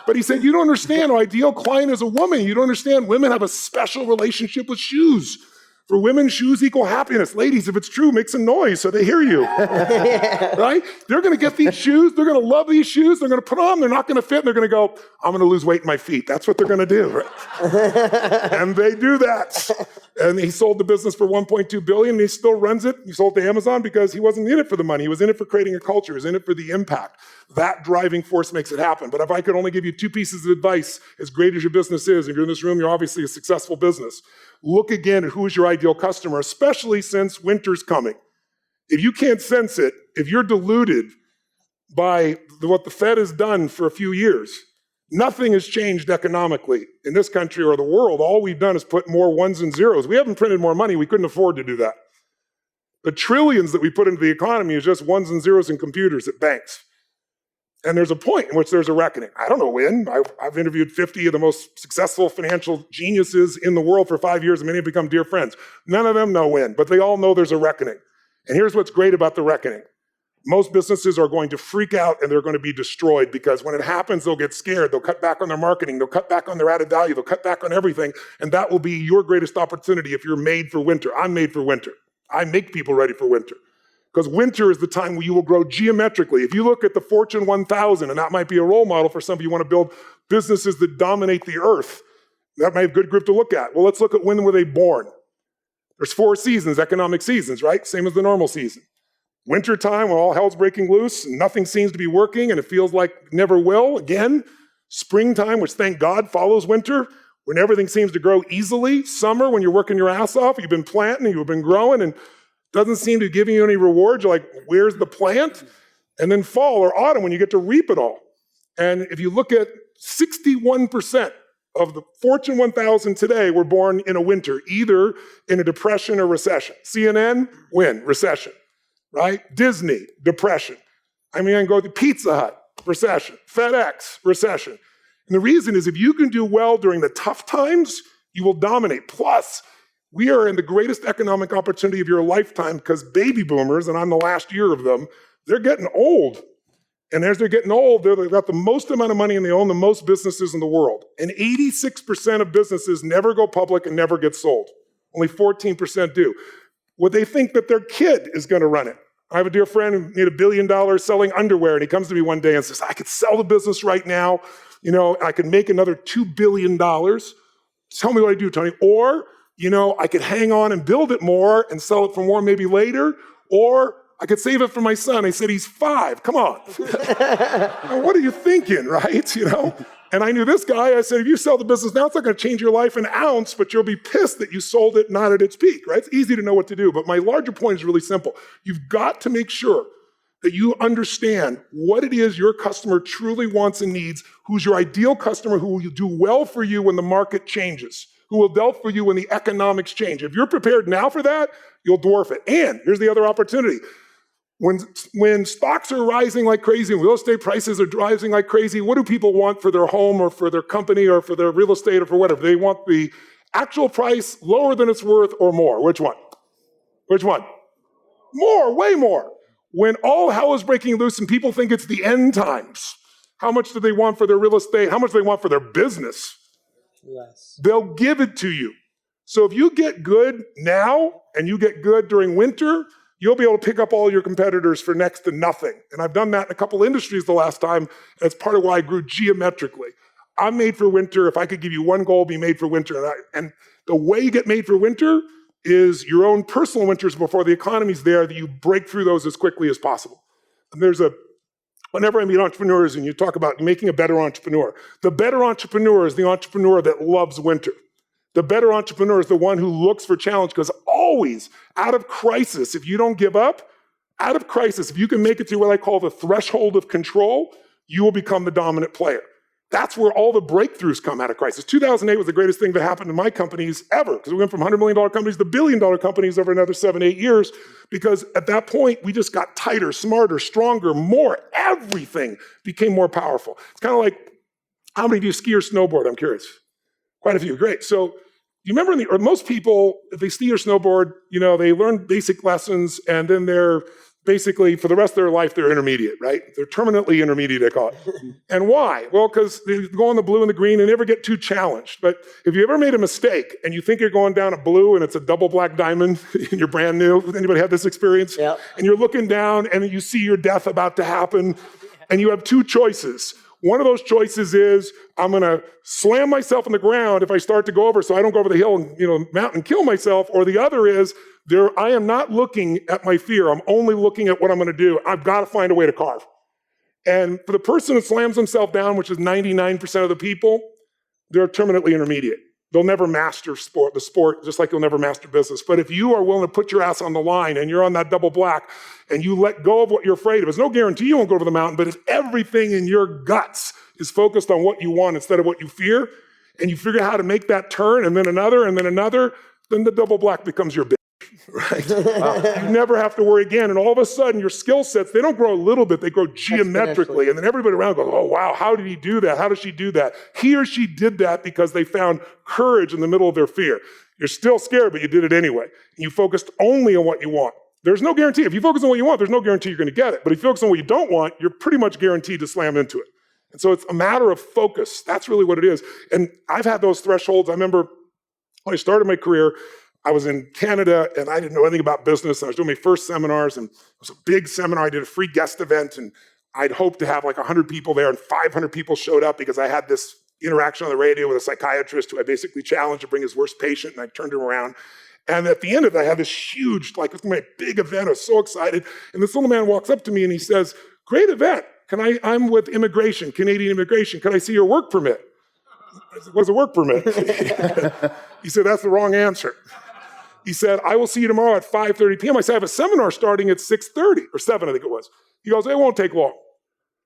But he said, you don't understand. Our ideal client is a woman. You don't understand. Women have a special relationship with shoes. For women, shoes equal happiness. Ladies, if it's true, make some noise so they hear you. Right? They're going to get these shoes. They're going to love these shoes. They're going to put on. They're not going to fit. And they're going to go, I'm going to lose weight in my feet. That's what they're going to do. Right? And they do that. And he sold the business for $1.2 billion. And he still runs it. He sold to Amazon because he wasn't in it for the money. He was in it for creating a culture. He was in it for the impact. That driving force makes it happen. But if I could only give you 2 pieces of advice, as great as your business is, if you're in this room, you're obviously a successful business. Look again at who is your ideal customer, especially since winter's coming. If you can't sense it, if you're deluded by what the Fed has done for a few years, nothing has changed economically in this country or the world. All we've done is put more ones and zeros. We haven't printed more money. We couldn't afford to do that. The trillions that we put into the economy is just ones and zeros in computers at banks. And there's a point in which there's a reckoning. I don't know when. I've interviewed 50 of the most successful financial geniuses in the world for 5 years, and many have become dear friends. None of them know when, but they all know there's a reckoning. And here's what's great about the reckoning. Most businesses are going to freak out and they're going to be destroyed because when it happens, they'll get scared. They'll cut back on their marketing. They'll cut back on their added value. They'll cut back on everything. And that will be your greatest opportunity if you're made for winter. I'm made for winter. I make people ready for winter. Because winter is the time where you will grow geometrically. If you look at the Fortune 1000, and that might be a role model for some of you who want to build businesses that dominate the earth, that might be a good group to look at. Well, let's look at when were they born. There's 4 seasons, economic seasons, right? Same as the normal season. Winter time, when all hell's breaking loose, and nothing seems to be working, and it feels like never will. Again, springtime, which thank God follows winter, when everything seems to grow easily. Summer, when you're working your ass off, you've been planting, you've been growing, and doesn't seem to be giving you any rewards. You're like, where's the plant? And then fall or autumn when you get to reap it all. And if you look at 61% of the Fortune 1000 today were born in a winter, either in a depression or recession. CNN, win, recession, right? Disney, depression. I mean, I can go to Pizza Hut, recession. FedEx, recession. And the reason is if you can do well during the tough times, you will dominate. Plus, we are in the greatest economic opportunity of your lifetime because baby boomers, and I'm the last year of them, they're getting old. And as they're getting old, they've got the most amount of money and they own the most businesses in the world. And 86% of businesses never go public and never get sold. Only 14% do. Would they think that their kid is going to run it? I have a dear friend who made $1 billion selling underwear, and he comes to me one day and says, I could sell the business right now, I could make another $2 billion. tell me what I do, Tony. Or, I could hang on and build it more and sell it for more maybe later. Or I could save it for my son. I said, he's 5. Come on. What are you thinking, right? And I knew this guy. I said, if you sell the business now, it's not going to change your life an ounce, but you'll be pissed that you sold it not at its peak, right? It's easy to know what to do. But my larger point is really simple. You've got to make sure that you understand what it is your customer truly wants and needs, who's your ideal customer, who will do well for you when the market changes, who will deal for you when the economics change. If you're prepared now for that, you'll dwarf it. And here's the other opportunity. When stocks are rising like crazy and real estate prices are rising like crazy, what do people want for their home or for their company or for their real estate or for whatever? They want the actual price lower than it's worth or more. Which one? More, way more. When all hell is breaking loose and people think it's the end times, how much do they want for their real estate? How much do they want for their business? Less. They'll give it to you. So if you get good now and you get good during winter, you'll be able to pick up all your competitors for next to nothing. And I've done that in a couple industries the last time. That's part of why I grew geometrically. I'm made for winter. If I could give you one goal, be made for winter. And the way you get made for winter is your own personal winters before the economy's there, that you break through those as quickly as possible. And whenever I meet entrepreneurs and you talk about making a better entrepreneur, the better entrepreneur is the entrepreneur that loves winter. The better entrepreneur is the one who looks for challenge, because always out of crisis, if you don't give up, out of crisis, if you can make it to what I call the threshold of control, you will become the dominant player. That's where all the breakthroughs come out of crisis. 2008 was the greatest thing that happened to my companies ever, because we went from $100 million companies to $1 billion companies over another 7-8 years, because at that point, we just got tighter, smarter, stronger, more. Everything became more powerful. It's kind of like, how many of you ski or snowboard? I'm curious. Quite a few. Great. So you remember, most people, if they ski or snowboard, they learn basic lessons, and then they're basically, for the rest of their life, they're intermediate, right? They're terminally intermediate, I call it. And why? Well, because they go on the blue and the green and never get too challenged. But if you ever made a mistake and you think you're going down a blue and it's a double black diamond and you're brand new, anybody had this experience? Yep. And you're looking down and you see your death about to happen, and you have 2 choices. One of those choices is, I'm going to slam myself on the ground if I start to go over, so I don't go over the hill and mountain and kill myself. Or the other is, I am not looking at my fear. I'm only looking at what I'm going to do. I've got to find a way to carve. And for the person that slams himself down, which is 99% of the people, they're terminally intermediate. They'll never master the sport, just like you'll never master business. But if you are willing to put your ass on the line and you're on that double black and you let go of what you're afraid of, there's no guarantee you won't go over the mountain, but if everything in your guts is focused on what you want instead of what you fear, and you figure out how to make that turn and then another, then the double black becomes your bitch, right? You never have to worry again. And all of a sudden, your skill sets, they don't grow a little bit, they grow geometrically. And then everybody around goes, oh, wow, how did he do that? How does she do that? He or she did that because they found courage in the middle of their fear. You're still scared, but you did it anyway. And you focused only on what you want. There's no guarantee. If you focus on what you want, there's no guarantee you're going to get it. But if you focus on what you don't want, you're pretty much guaranteed to slam into it. And so it's a matter of focus. That's really what it is. And I've had those thresholds. I remember when I started my career, I was in Canada and I didn't know anything about business. I was doing my first seminars, and it was a big seminar. I did a free guest event, and I'd hoped to have like 100 people there, and 500 people showed up because I had this interaction on the radio with a psychiatrist who I basically challenged to bring his worst patient, and I turned him around. And at the end of it, I had this huge, it was my big event. I was so excited. And this little man walks up to me and he says, great event. I'm with immigration, Canadian immigration. Can I see your work permit? I said, what's a work permit? He said, that's the wrong answer. He said, I will see you tomorrow at 5:30 p.m. I said, I have a seminar starting at 6:30 or 7, I think it was. He goes, it won't take long.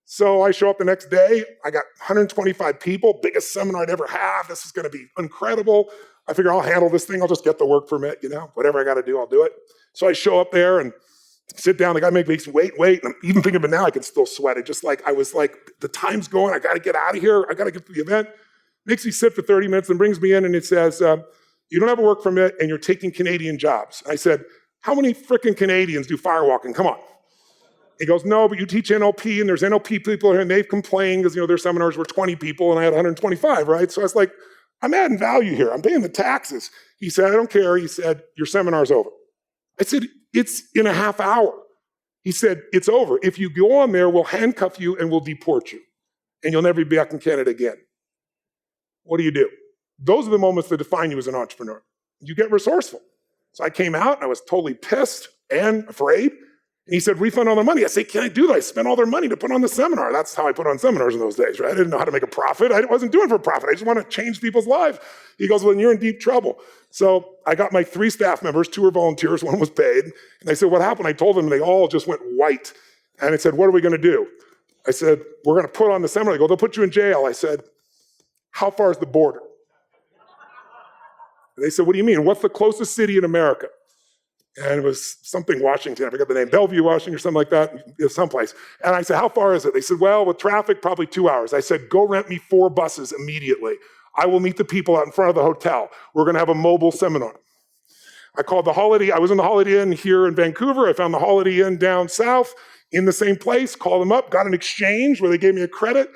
So I show up the next day. I got 125 people, biggest seminar I'd ever have. This is going to be incredible. I figure I'll handle this thing. I'll just get the work permit, whatever I got to do, I'll do it. So I show up there and sit down. The guy makes me wait. And I'm even thinking of it now, I can still sweat it. Just like, I was like, the time's going. I got to get out of here. I got to get to the event. Makes me sit for 30 minutes and brings me in and it says, you don't have a work permit and you're taking Canadian jobs. I said, how many frickin' Canadians do firewalking? Come on. He goes, no, but you teach NLP and there's NLP people here and they've complained because, their seminars were 20 people and I had 125, right? So I was like, I'm adding value here. I'm paying the taxes. He said, I don't care. He said, your seminar's over. I said, it's in a half hour. He said, it's over. If you go on there, we'll handcuff you and we'll deport you. And you'll never be back in Canada again. What do you do? those are the moments that define you as an entrepreneur. You get resourceful. So I came out, and I was totally pissed and afraid. And he said, refund all their money. I said, can I do that? I spent all their money to put on the seminar. That's how I put on seminars in those days, right? I didn't know how to make a profit. I wasn't doing it for profit. I just want to change people's lives. He goes, well, then you're in deep trouble. So I got my 3 staff members, 2 were volunteers, 1 was paid. And I said, what happened? I told them, and they all just went white. And I said, what are we going to do? I said, we're going to put on the seminar. They go, they'll put you in jail. I said, how far is the border? And they said, what do you mean? What's the closest city in America? And it was something Washington, I forgot the name, Bellevue, Washington, or something like that, someplace. And I said, how far is it? They said, well, with traffic, probably 2 hours. I said, go rent me 4 buses immediately. I will meet the people out in front of the hotel. We're going to have a mobile seminar. I called the Holiday. I was in the Holiday Inn here in Vancouver. I found the Holiday Inn down south in the same place, called them up, got an exchange where they gave me a credit,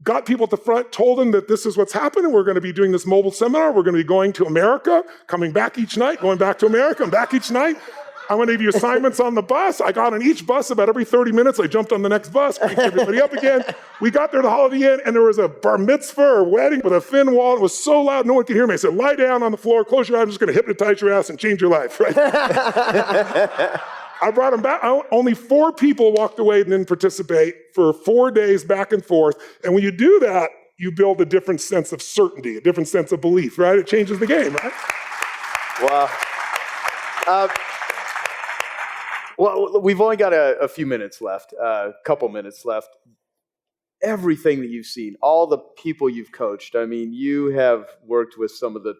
got people at the front, told them that this is what's happening. We're going to be doing this mobile seminar. We're going to be going to America, coming back each night, going back to America, and back each night. I'm going to give you assignments on the bus. I got on each bus about every 30 minutes. I jumped on the next bus, picked everybody up again. We got there to the Holiday Inn, and there was a bar mitzvah or wedding with a thin wall. It was so loud, no one could hear me. I said, lie down on the floor, close your eyes. I'm just going to hypnotize your ass and change your life. Right? I brought them back. Only 4 people walked away and didn't participate for 4 days back and forth. And when you do that, you build a different sense of certainty, a different sense of belief, right? It changes the game, right? Wow. Well, we've only got a few minutes left, a couple minutes left. Everything that you've seen, all the people you've coached, I mean, you have worked with some of the,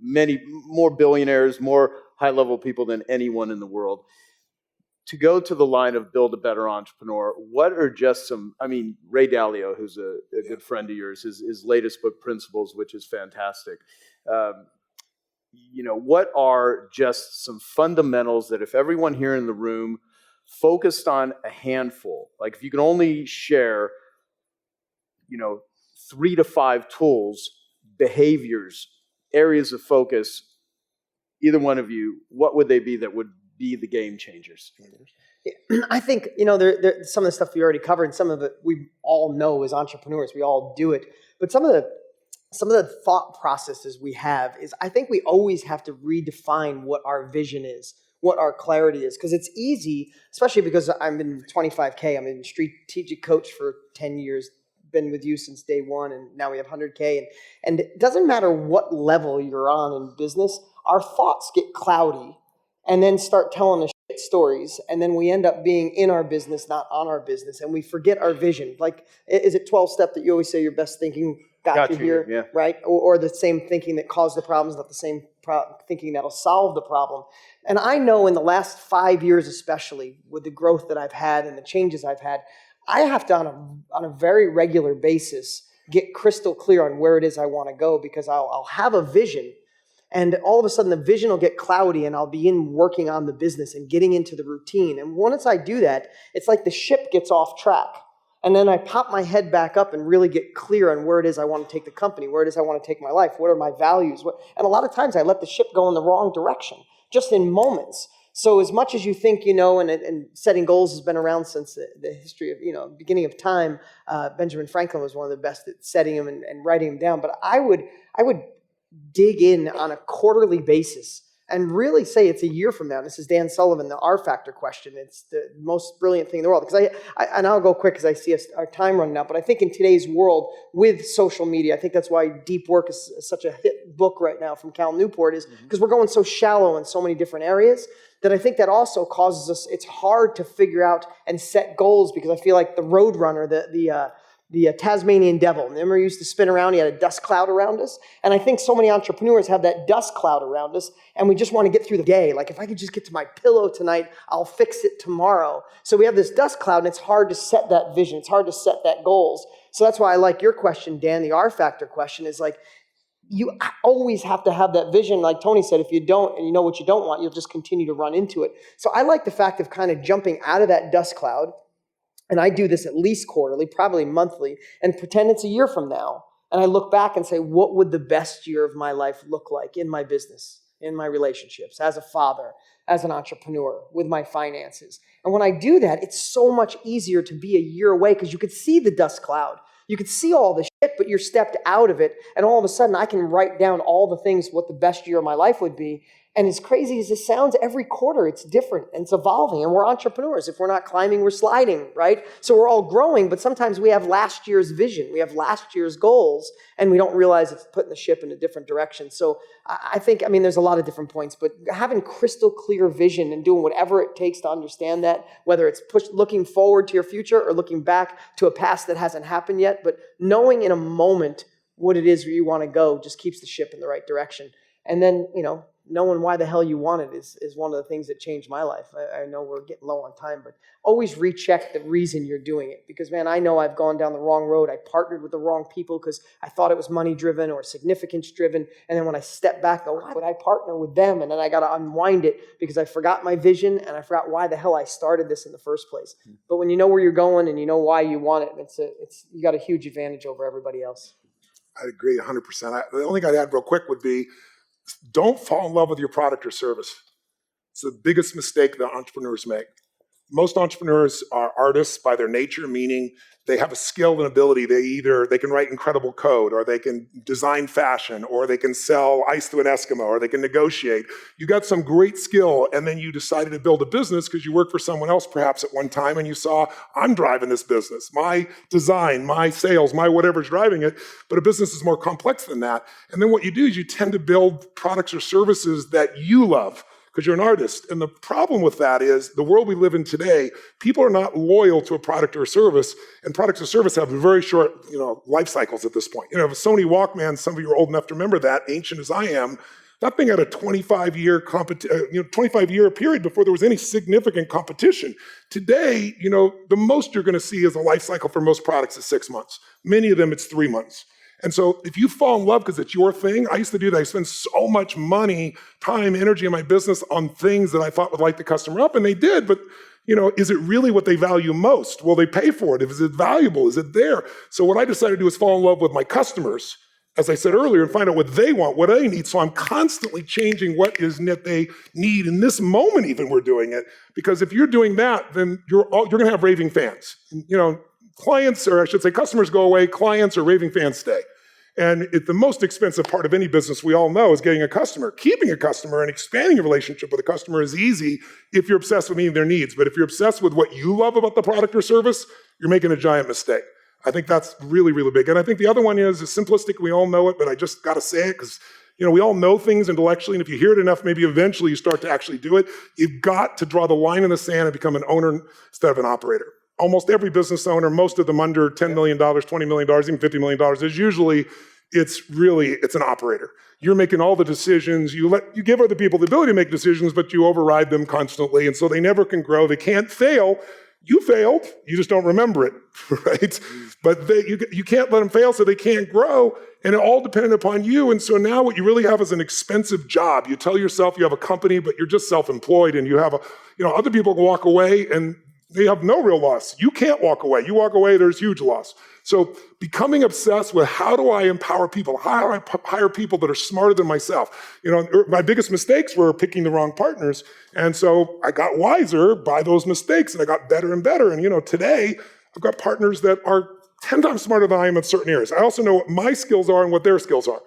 many more billionaires, more high-level people than anyone in the world. To go to the line of build a better entrepreneur, what are just some, Ray Dalio, who's a good friend of yours, his latest book, Principles, which is fantastic. What are just some fundamentals that if everyone here in the room focused on a handful, like if you can only share, 3 to 5 tools, behaviors, areas of focus, either one of you, what would they be that would be the game changers? I think, there, some of the stuff we already covered, and some of it we all know as entrepreneurs, we all do it. But some of the thought processes we have is I think we always have to redefine what our vision is, what our clarity is. Because it's easy, especially because I'm in 25K, I'm a strategic coach for 10 years, been with you since day one, and now we have 100K. And it doesn't matter what level you're on in business, our thoughts get cloudy and then start telling us shit stories. And then we end up being in our business, not on our business. And we forget our vision. Like, is it 12 step that you always say your best thinking got you here, yeah. Right? Or the same thinking that caused the problems, not the same thinking that'll solve the problem. And I know in the last 5 years, especially with the growth that I've had and the changes I've had, I have to, on a very regular basis, get crystal clear on where it is I want to go, because I'll have a vision, and all of a sudden the vision will get cloudy, and I'll begin working on the business and getting into the routine. And once I do that, it's like the ship gets off track. And then I pop my head back up and really get clear on where it is I want to take the company, where it is I want to take my life, what are my values. And a lot of times I let the ship go in the wrong direction, just in moments. So as much as you think, and setting goals has been around since the history of, beginning of time, Benjamin Franklin was one of the best at setting them and writing them down. But I would dig in on a quarterly basis and really say it's a year from now. This is Dan Sullivan, the R factor question. It's the most brilliant thing in the world. Because and I'll go quick because I see our time running out. But I think in today's world with social media, I think that's why Deep Work is such a hit book right now from Cal Newport, is because we're going so shallow in so many different areas that I think that also causes us, it's hard to figure out and set goals, because I feel like the Roadrunner, the Tasmanian devil, remember, he used to spin around, he had a dust cloud around us. And I think so many entrepreneurs have that dust cloud around us, and we just want to get through the day. Like, if I could just get to my pillow tonight, I'll fix it tomorrow. So we have this dust cloud, and it's hard to set that vision. It's hard to set that goals. So that's why I like your question, Dan, the R factor question, is like, you always have to have that vision. Like Tony said, if you don't, and you know what you don't want, you'll just continue to run into it. So I like the fact of kind of jumping out of that dust cloud, and I do this at least quarterly, probably monthly, and pretend it's a year from now. And I look back and say, what would the best year of my life look like in my business, in my relationships, as a father, as an entrepreneur, with my finances? And when I do that, it's so much easier to be a year away, because you could see the dust cloud. You could see all the but you're stepped out of it. And all of a sudden I can write down all the things, what the best year of my life would be. And as crazy as this sounds, every quarter it's different and it's evolving. And we're entrepreneurs. If we're not climbing, we're sliding, right? So we're all growing, but sometimes we have last year's vision. We have last year's goals, and we don't realize it's putting the ship in a different direction. So I think, there's a lot of different points, but having crystal clear vision and doing whatever it takes to understand that, whether it's looking forward to your future or looking back to a past that hasn't happened yet, but knowing in a moment what it is where you want to go just keeps the ship in the right direction. And then, knowing why the hell you want it is one of the things that changed my life. I know we're getting low on time, but always recheck the reason you're doing it. Because, man, I know I've gone down the wrong road. I partnered with the wrong people because I thought it was money-driven or significance-driven. And then when I step back, why would I partner with them? And then I got to unwind it because I forgot my vision and I forgot why the hell I started this in the first place. But when you know where you're going and you know why you want it, you got a huge advantage over everybody else. I agree 100%. The only thing I'd add real quick would be, don't fall in love with your product or service. It's the biggest mistake that entrepreneurs make. Most entrepreneurs are artists by their nature, meaning they have a skill and ability. They can write incredible code, or they can design fashion, or they can sell ice to an Eskimo, or they can negotiate. You got some great skill, and then you decided to build a business because you worked for someone else perhaps at one time, and you saw, I'm driving this business. My design, my sales, my whatever's driving it, but a business is more complex than that. And then what you do is you tend to build products or services that you love, because you're an artist. And the problem with that is the world we live in today, people are not loyal to a product or a service, and products or service have very short, life cycles at this point. A Sony Walkman, some of you are old enough to remember that, ancient as I am, that thing had a 25-year period before there was any significant competition. Today, the most you're going to see as a life cycle for most products is 6 months. Many of them, it's 3 months. And so if you fall in love because it's your thing, I used to do that. I spend so much money, time, energy in my business on things that I thought would light the customer up, and they did, but is it really what they value most? Will they pay for it? Is it valuable? Is it there? So what I decided to do is fall in love with my customers, as I said earlier, and find out what they want, what they need. So I'm constantly changing what is it they need in this moment even we're doing it. Because if you're doing that, then you're going to have raving fans. Clients, or I should say customers go away, clients or raving fans stay. And the most expensive part of any business we all know is getting a customer. Keeping a customer and expanding a relationship with a customer is easy if you're obsessed with meeting their needs. But if you're obsessed with what you love about the product or service, you're making a giant mistake. I think that's really, really big. And I think the other one is simplistic. We all know it, but I just got to say it because we all know things intellectually, and if you hear it enough, maybe eventually you start to actually do it. You've got to draw the line in the sand and become an owner instead of an operator. Almost every business owner, most of them under $10 million, $20 million, even $50 million, is usually, it's an operator. You're making all the decisions. You give other people the ability to make decisions, but you override them constantly, and so they never can grow. They can't fail. You failed. You just don't remember it, right? But you can't let them fail, so they can't grow, and it all depended upon you. And so now what you really have is an expensive job. You tell yourself you have a company, but you're just self-employed, and you have other people can walk away, and they have no real loss. You can't walk away. You walk away, there's huge loss. So becoming obsessed with how do I empower people? How do I hire people that are smarter than myself? My biggest mistakes were picking the wrong partners. And so I got wiser by those mistakes, and I got better and better. And today I've got partners that are 10 times smarter than I am in certain areas. I also know what my skills are and what their skills are.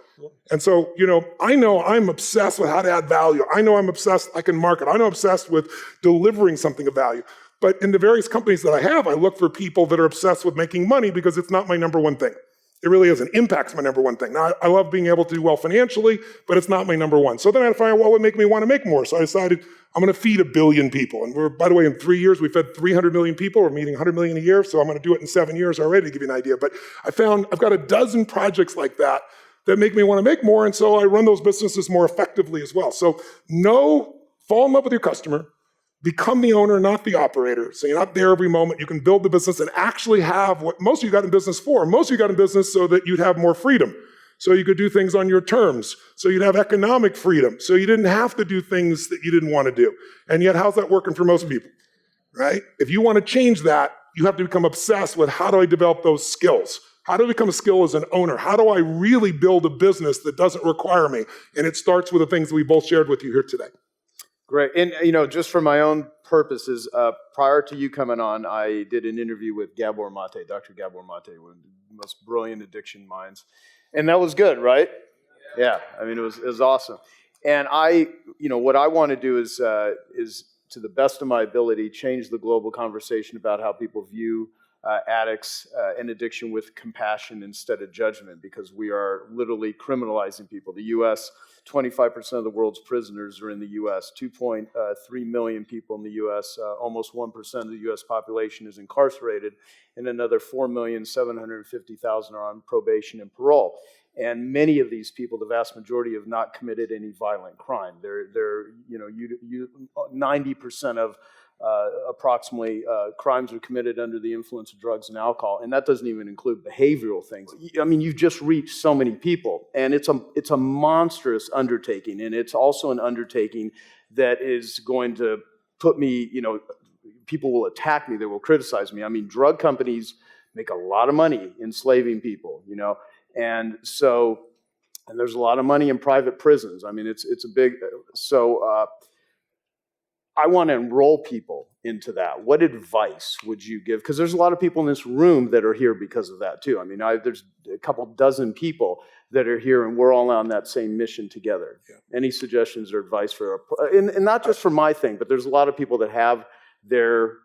And so, I know I'm obsessed with how to add value. I know I'm obsessed, I can market. I know I'm obsessed with delivering something of value. But in the various companies that I have, I look for people that are obsessed with making money because it's not my number one thing. It really isn't. Impact's my number one thing. Now, I love being able to do well financially, but it's not my number one. So then I had to find out what would make me want to make more. So I decided I'm going to feed 1 billion people. And by the way, in 3 years, we fed 300 million people. We're meeting 100 million a year. So I'm going to do it in 7 years already to give you an idea. But I found I've got a dozen projects like that make me want to make more. And so I run those businesses more effectively as well. So fall in love with your customer. Become the owner, not the operator. So you're not there every moment. You can build the business and actually have what most of you got in business for. Most of you got in business so that you'd have more freedom. So you could do things on your terms. So you'd have economic freedom. So you didn't have to do things that you didn't want to do. And yet, how's that working for most people, right? If you want to change that, you have to become obsessed with how do I develop those skills? How do I become a skill as an owner? How do I really build a business that doesn't require me? And it starts with the things we both shared with you here today. Great. And, just for my own purposes, prior to you coming on, I did an interview with Gabor Mate, Dr. Gabor Mate, one of the most brilliant addiction minds. And that was good, right? Yeah. I mean, it was awesome. And what I want to do is to the best of my ability, change the global conversation about how people view addicts and addiction with compassion instead of judgment, because we are literally criminalizing people. The U.S., 25% of the world's prisoners are in the U.S., 2.3 million people in the U.S., almost 1% of the U.S. population is incarcerated, and another 4,750,000 are on probation and parole. And many of these people, the vast majority, have not committed any violent crime. They're 90% of approximately crimes are committed under the influence of drugs and alcohol, and that doesn't even include behavioral things. I mean, you've just reached so many people, and it's a monstrous undertaking, and it's also an undertaking that is going to put me, people will attack me, they will criticize me. I mean, drug companies make a lot of money enslaving people, and there's a lot of money in private prisons. I mean, it's a big, I want to enroll people into that. What advice would you give? Because there's a lot of people in this room that are here because of that too. I mean, there's a couple dozen people that are here, and we're all on that same mission together. Yeah. Any suggestions or advice and not just for my thing, but there's a lot of people that have their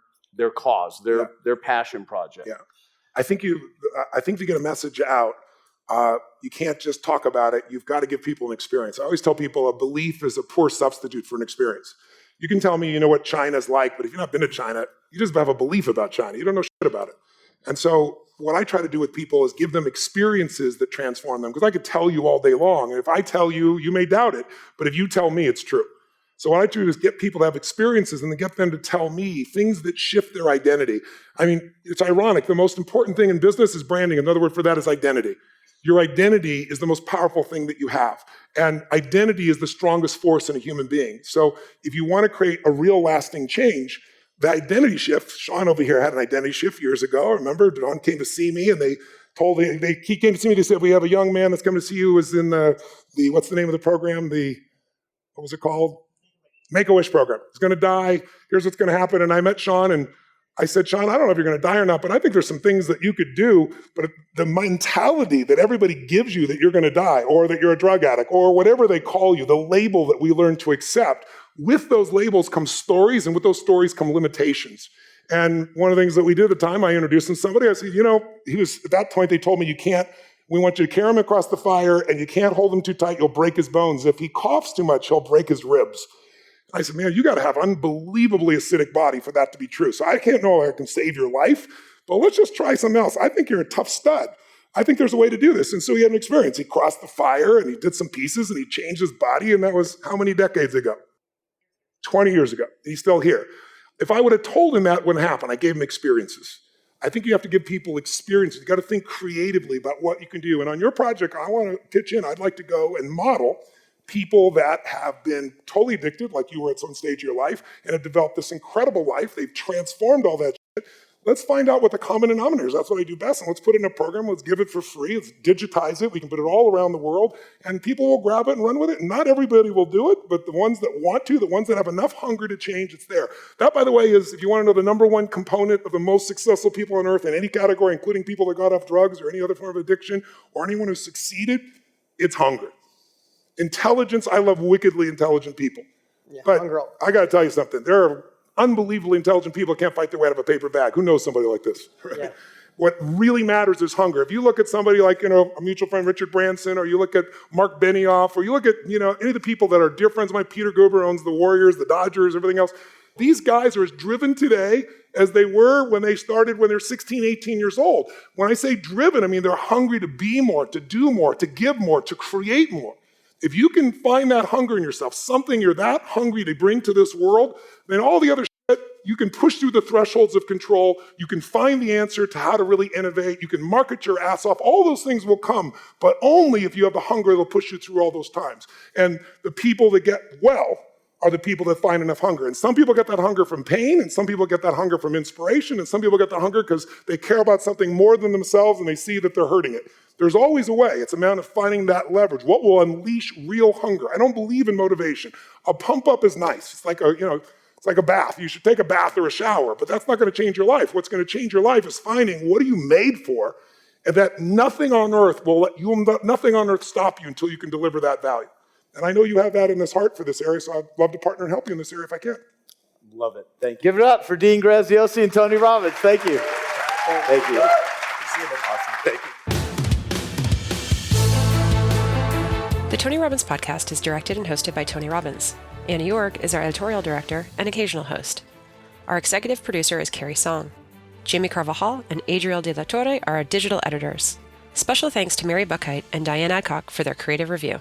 cause, their passion project. Yeah, I think to get a message out, you can't just talk about it. You've got to give people an experience. I always tell people a belief is a poor substitute for an experience. You can tell me you know what China's like, but if you've not been to China, you just have a belief about China. You don't know shit about it. And so what I try to do with people is give them experiences that transform them. Because I could tell you all day long, and if I tell you, you may doubt it, but if you tell me, it's true. So what I do is get people to have experiences and then get them to tell me things that shift their identity. I mean, it's ironic. The most important thing in business is branding. Another word for that is identity. Your identity is the most powerful thing that you have. And identity is the strongest force in a human being. So if you want to create a real lasting change, the identity shift, Sean over here had an identity shift years ago. Remember, Don came to see me and he came to see me, they said, we have a young man that's coming to see you who is in the what's the name of the program? What was it called? Make-A-Wish program. He's going to die. Here's what's going to happen. And I met Sean and I said, Sean, I don't know if you're going to die or not, but I think there's some things that you could do. But the mentality that everybody gives you that you're going to die or that you're a drug addict or whatever they call you, the label that we learn to accept, with those labels come stories, and with those stories come limitations. And one of the things that we did at the time, I introduced him to somebody. I said, he was at that point, they told me, we want you to carry him across the fire and you can't hold him too tight. You'll break his bones. If he coughs too much, he'll break his ribs. I said, man, you got to have unbelievably acidic body for that to be true. So I can't know if I can save your life, but let's just try something else. I think you're a tough stud. I think there's a way to do this. And so he had an experience. He crossed the fire and he did some pieces and he changed his body. And that was how many decades ago? 20 years ago. He's still here. If I would have told him that wouldn't happen, I gave him experiences. I think you have to give people experiences. You got to think creatively about what you can do. And on your project, I want to pitch in. I'd like to go and model people that have been totally addicted, like you were at some stage of your life, and have developed this incredible life. They've transformed all that shit. Let's find out what the common denominator is. That's what I do best. And let's put it in a program. Let's give it for free. Let's digitize it. We can put it all around the world. And people will grab it and run with it. And not everybody will do it, but the ones that want to, the ones that have enough hunger to change, it's there. That, by the way, is, if you want to know the number one component of the most successful people on earth in any category, including people that got off drugs or any other form of addiction, or anyone who succeeded, it's hunger. Intelligence, I love wickedly intelligent people. Yeah, but I got to tell you something. There are unbelievably intelligent people who can't fight their way out of a paper bag. Who knows somebody like this? Right? Yeah. What really matters is hunger. If you look at somebody like, a mutual friend, Richard Branson, or you look at Mark Benioff, or you look at, any of the people that are dear friends of mine, Peter Guber owns the Warriors, the Dodgers, everything else. These guys are as driven today as they were when they started when they're 16, 18 years old. When I say driven, I mean they're hungry to be more, to do more, to give more, to create more. If you can find that hunger in yourself, something you're that hungry to bring to this world, then all the other shit, you can push through the thresholds of control. You can find the answer to how to really innovate. You can market your ass off. All those things will come, but only if you have the hunger that'll push you through all those times. And the people that get well are the people that find enough hunger. And some people get that hunger from pain, and some people get that hunger from inspiration, and some people get that hunger because they care about something more than themselves and they see that they're hurting it. There's always a way. It's a matter of finding that leverage. What will unleash real hunger? I don't believe in motivation. A pump up is nice. It's like it's like a bath. You should take a bath or a shower, but that's not going to change your life. What's going to change your life is finding what are you made for, and that nothing on earth nothing on earth stop you until you can deliver that value. And I know you have that in this heart for this area, so I'd love to partner and help you in this area if I can. Love it. Thank you. Give it up for Dean Graziosi and Tony Robbins. Thank you. Thank you. Awesome. Thank you. The Tony Robbins Podcast is directed and hosted by Tony Robbins. Anna York is our editorial director and occasional host. Our executive producer is Carrie Song. Jamie Carvajal and Adriel De La Torre are our digital editors. Special thanks to Mary Buckheit and Diane Adcock for their creative review.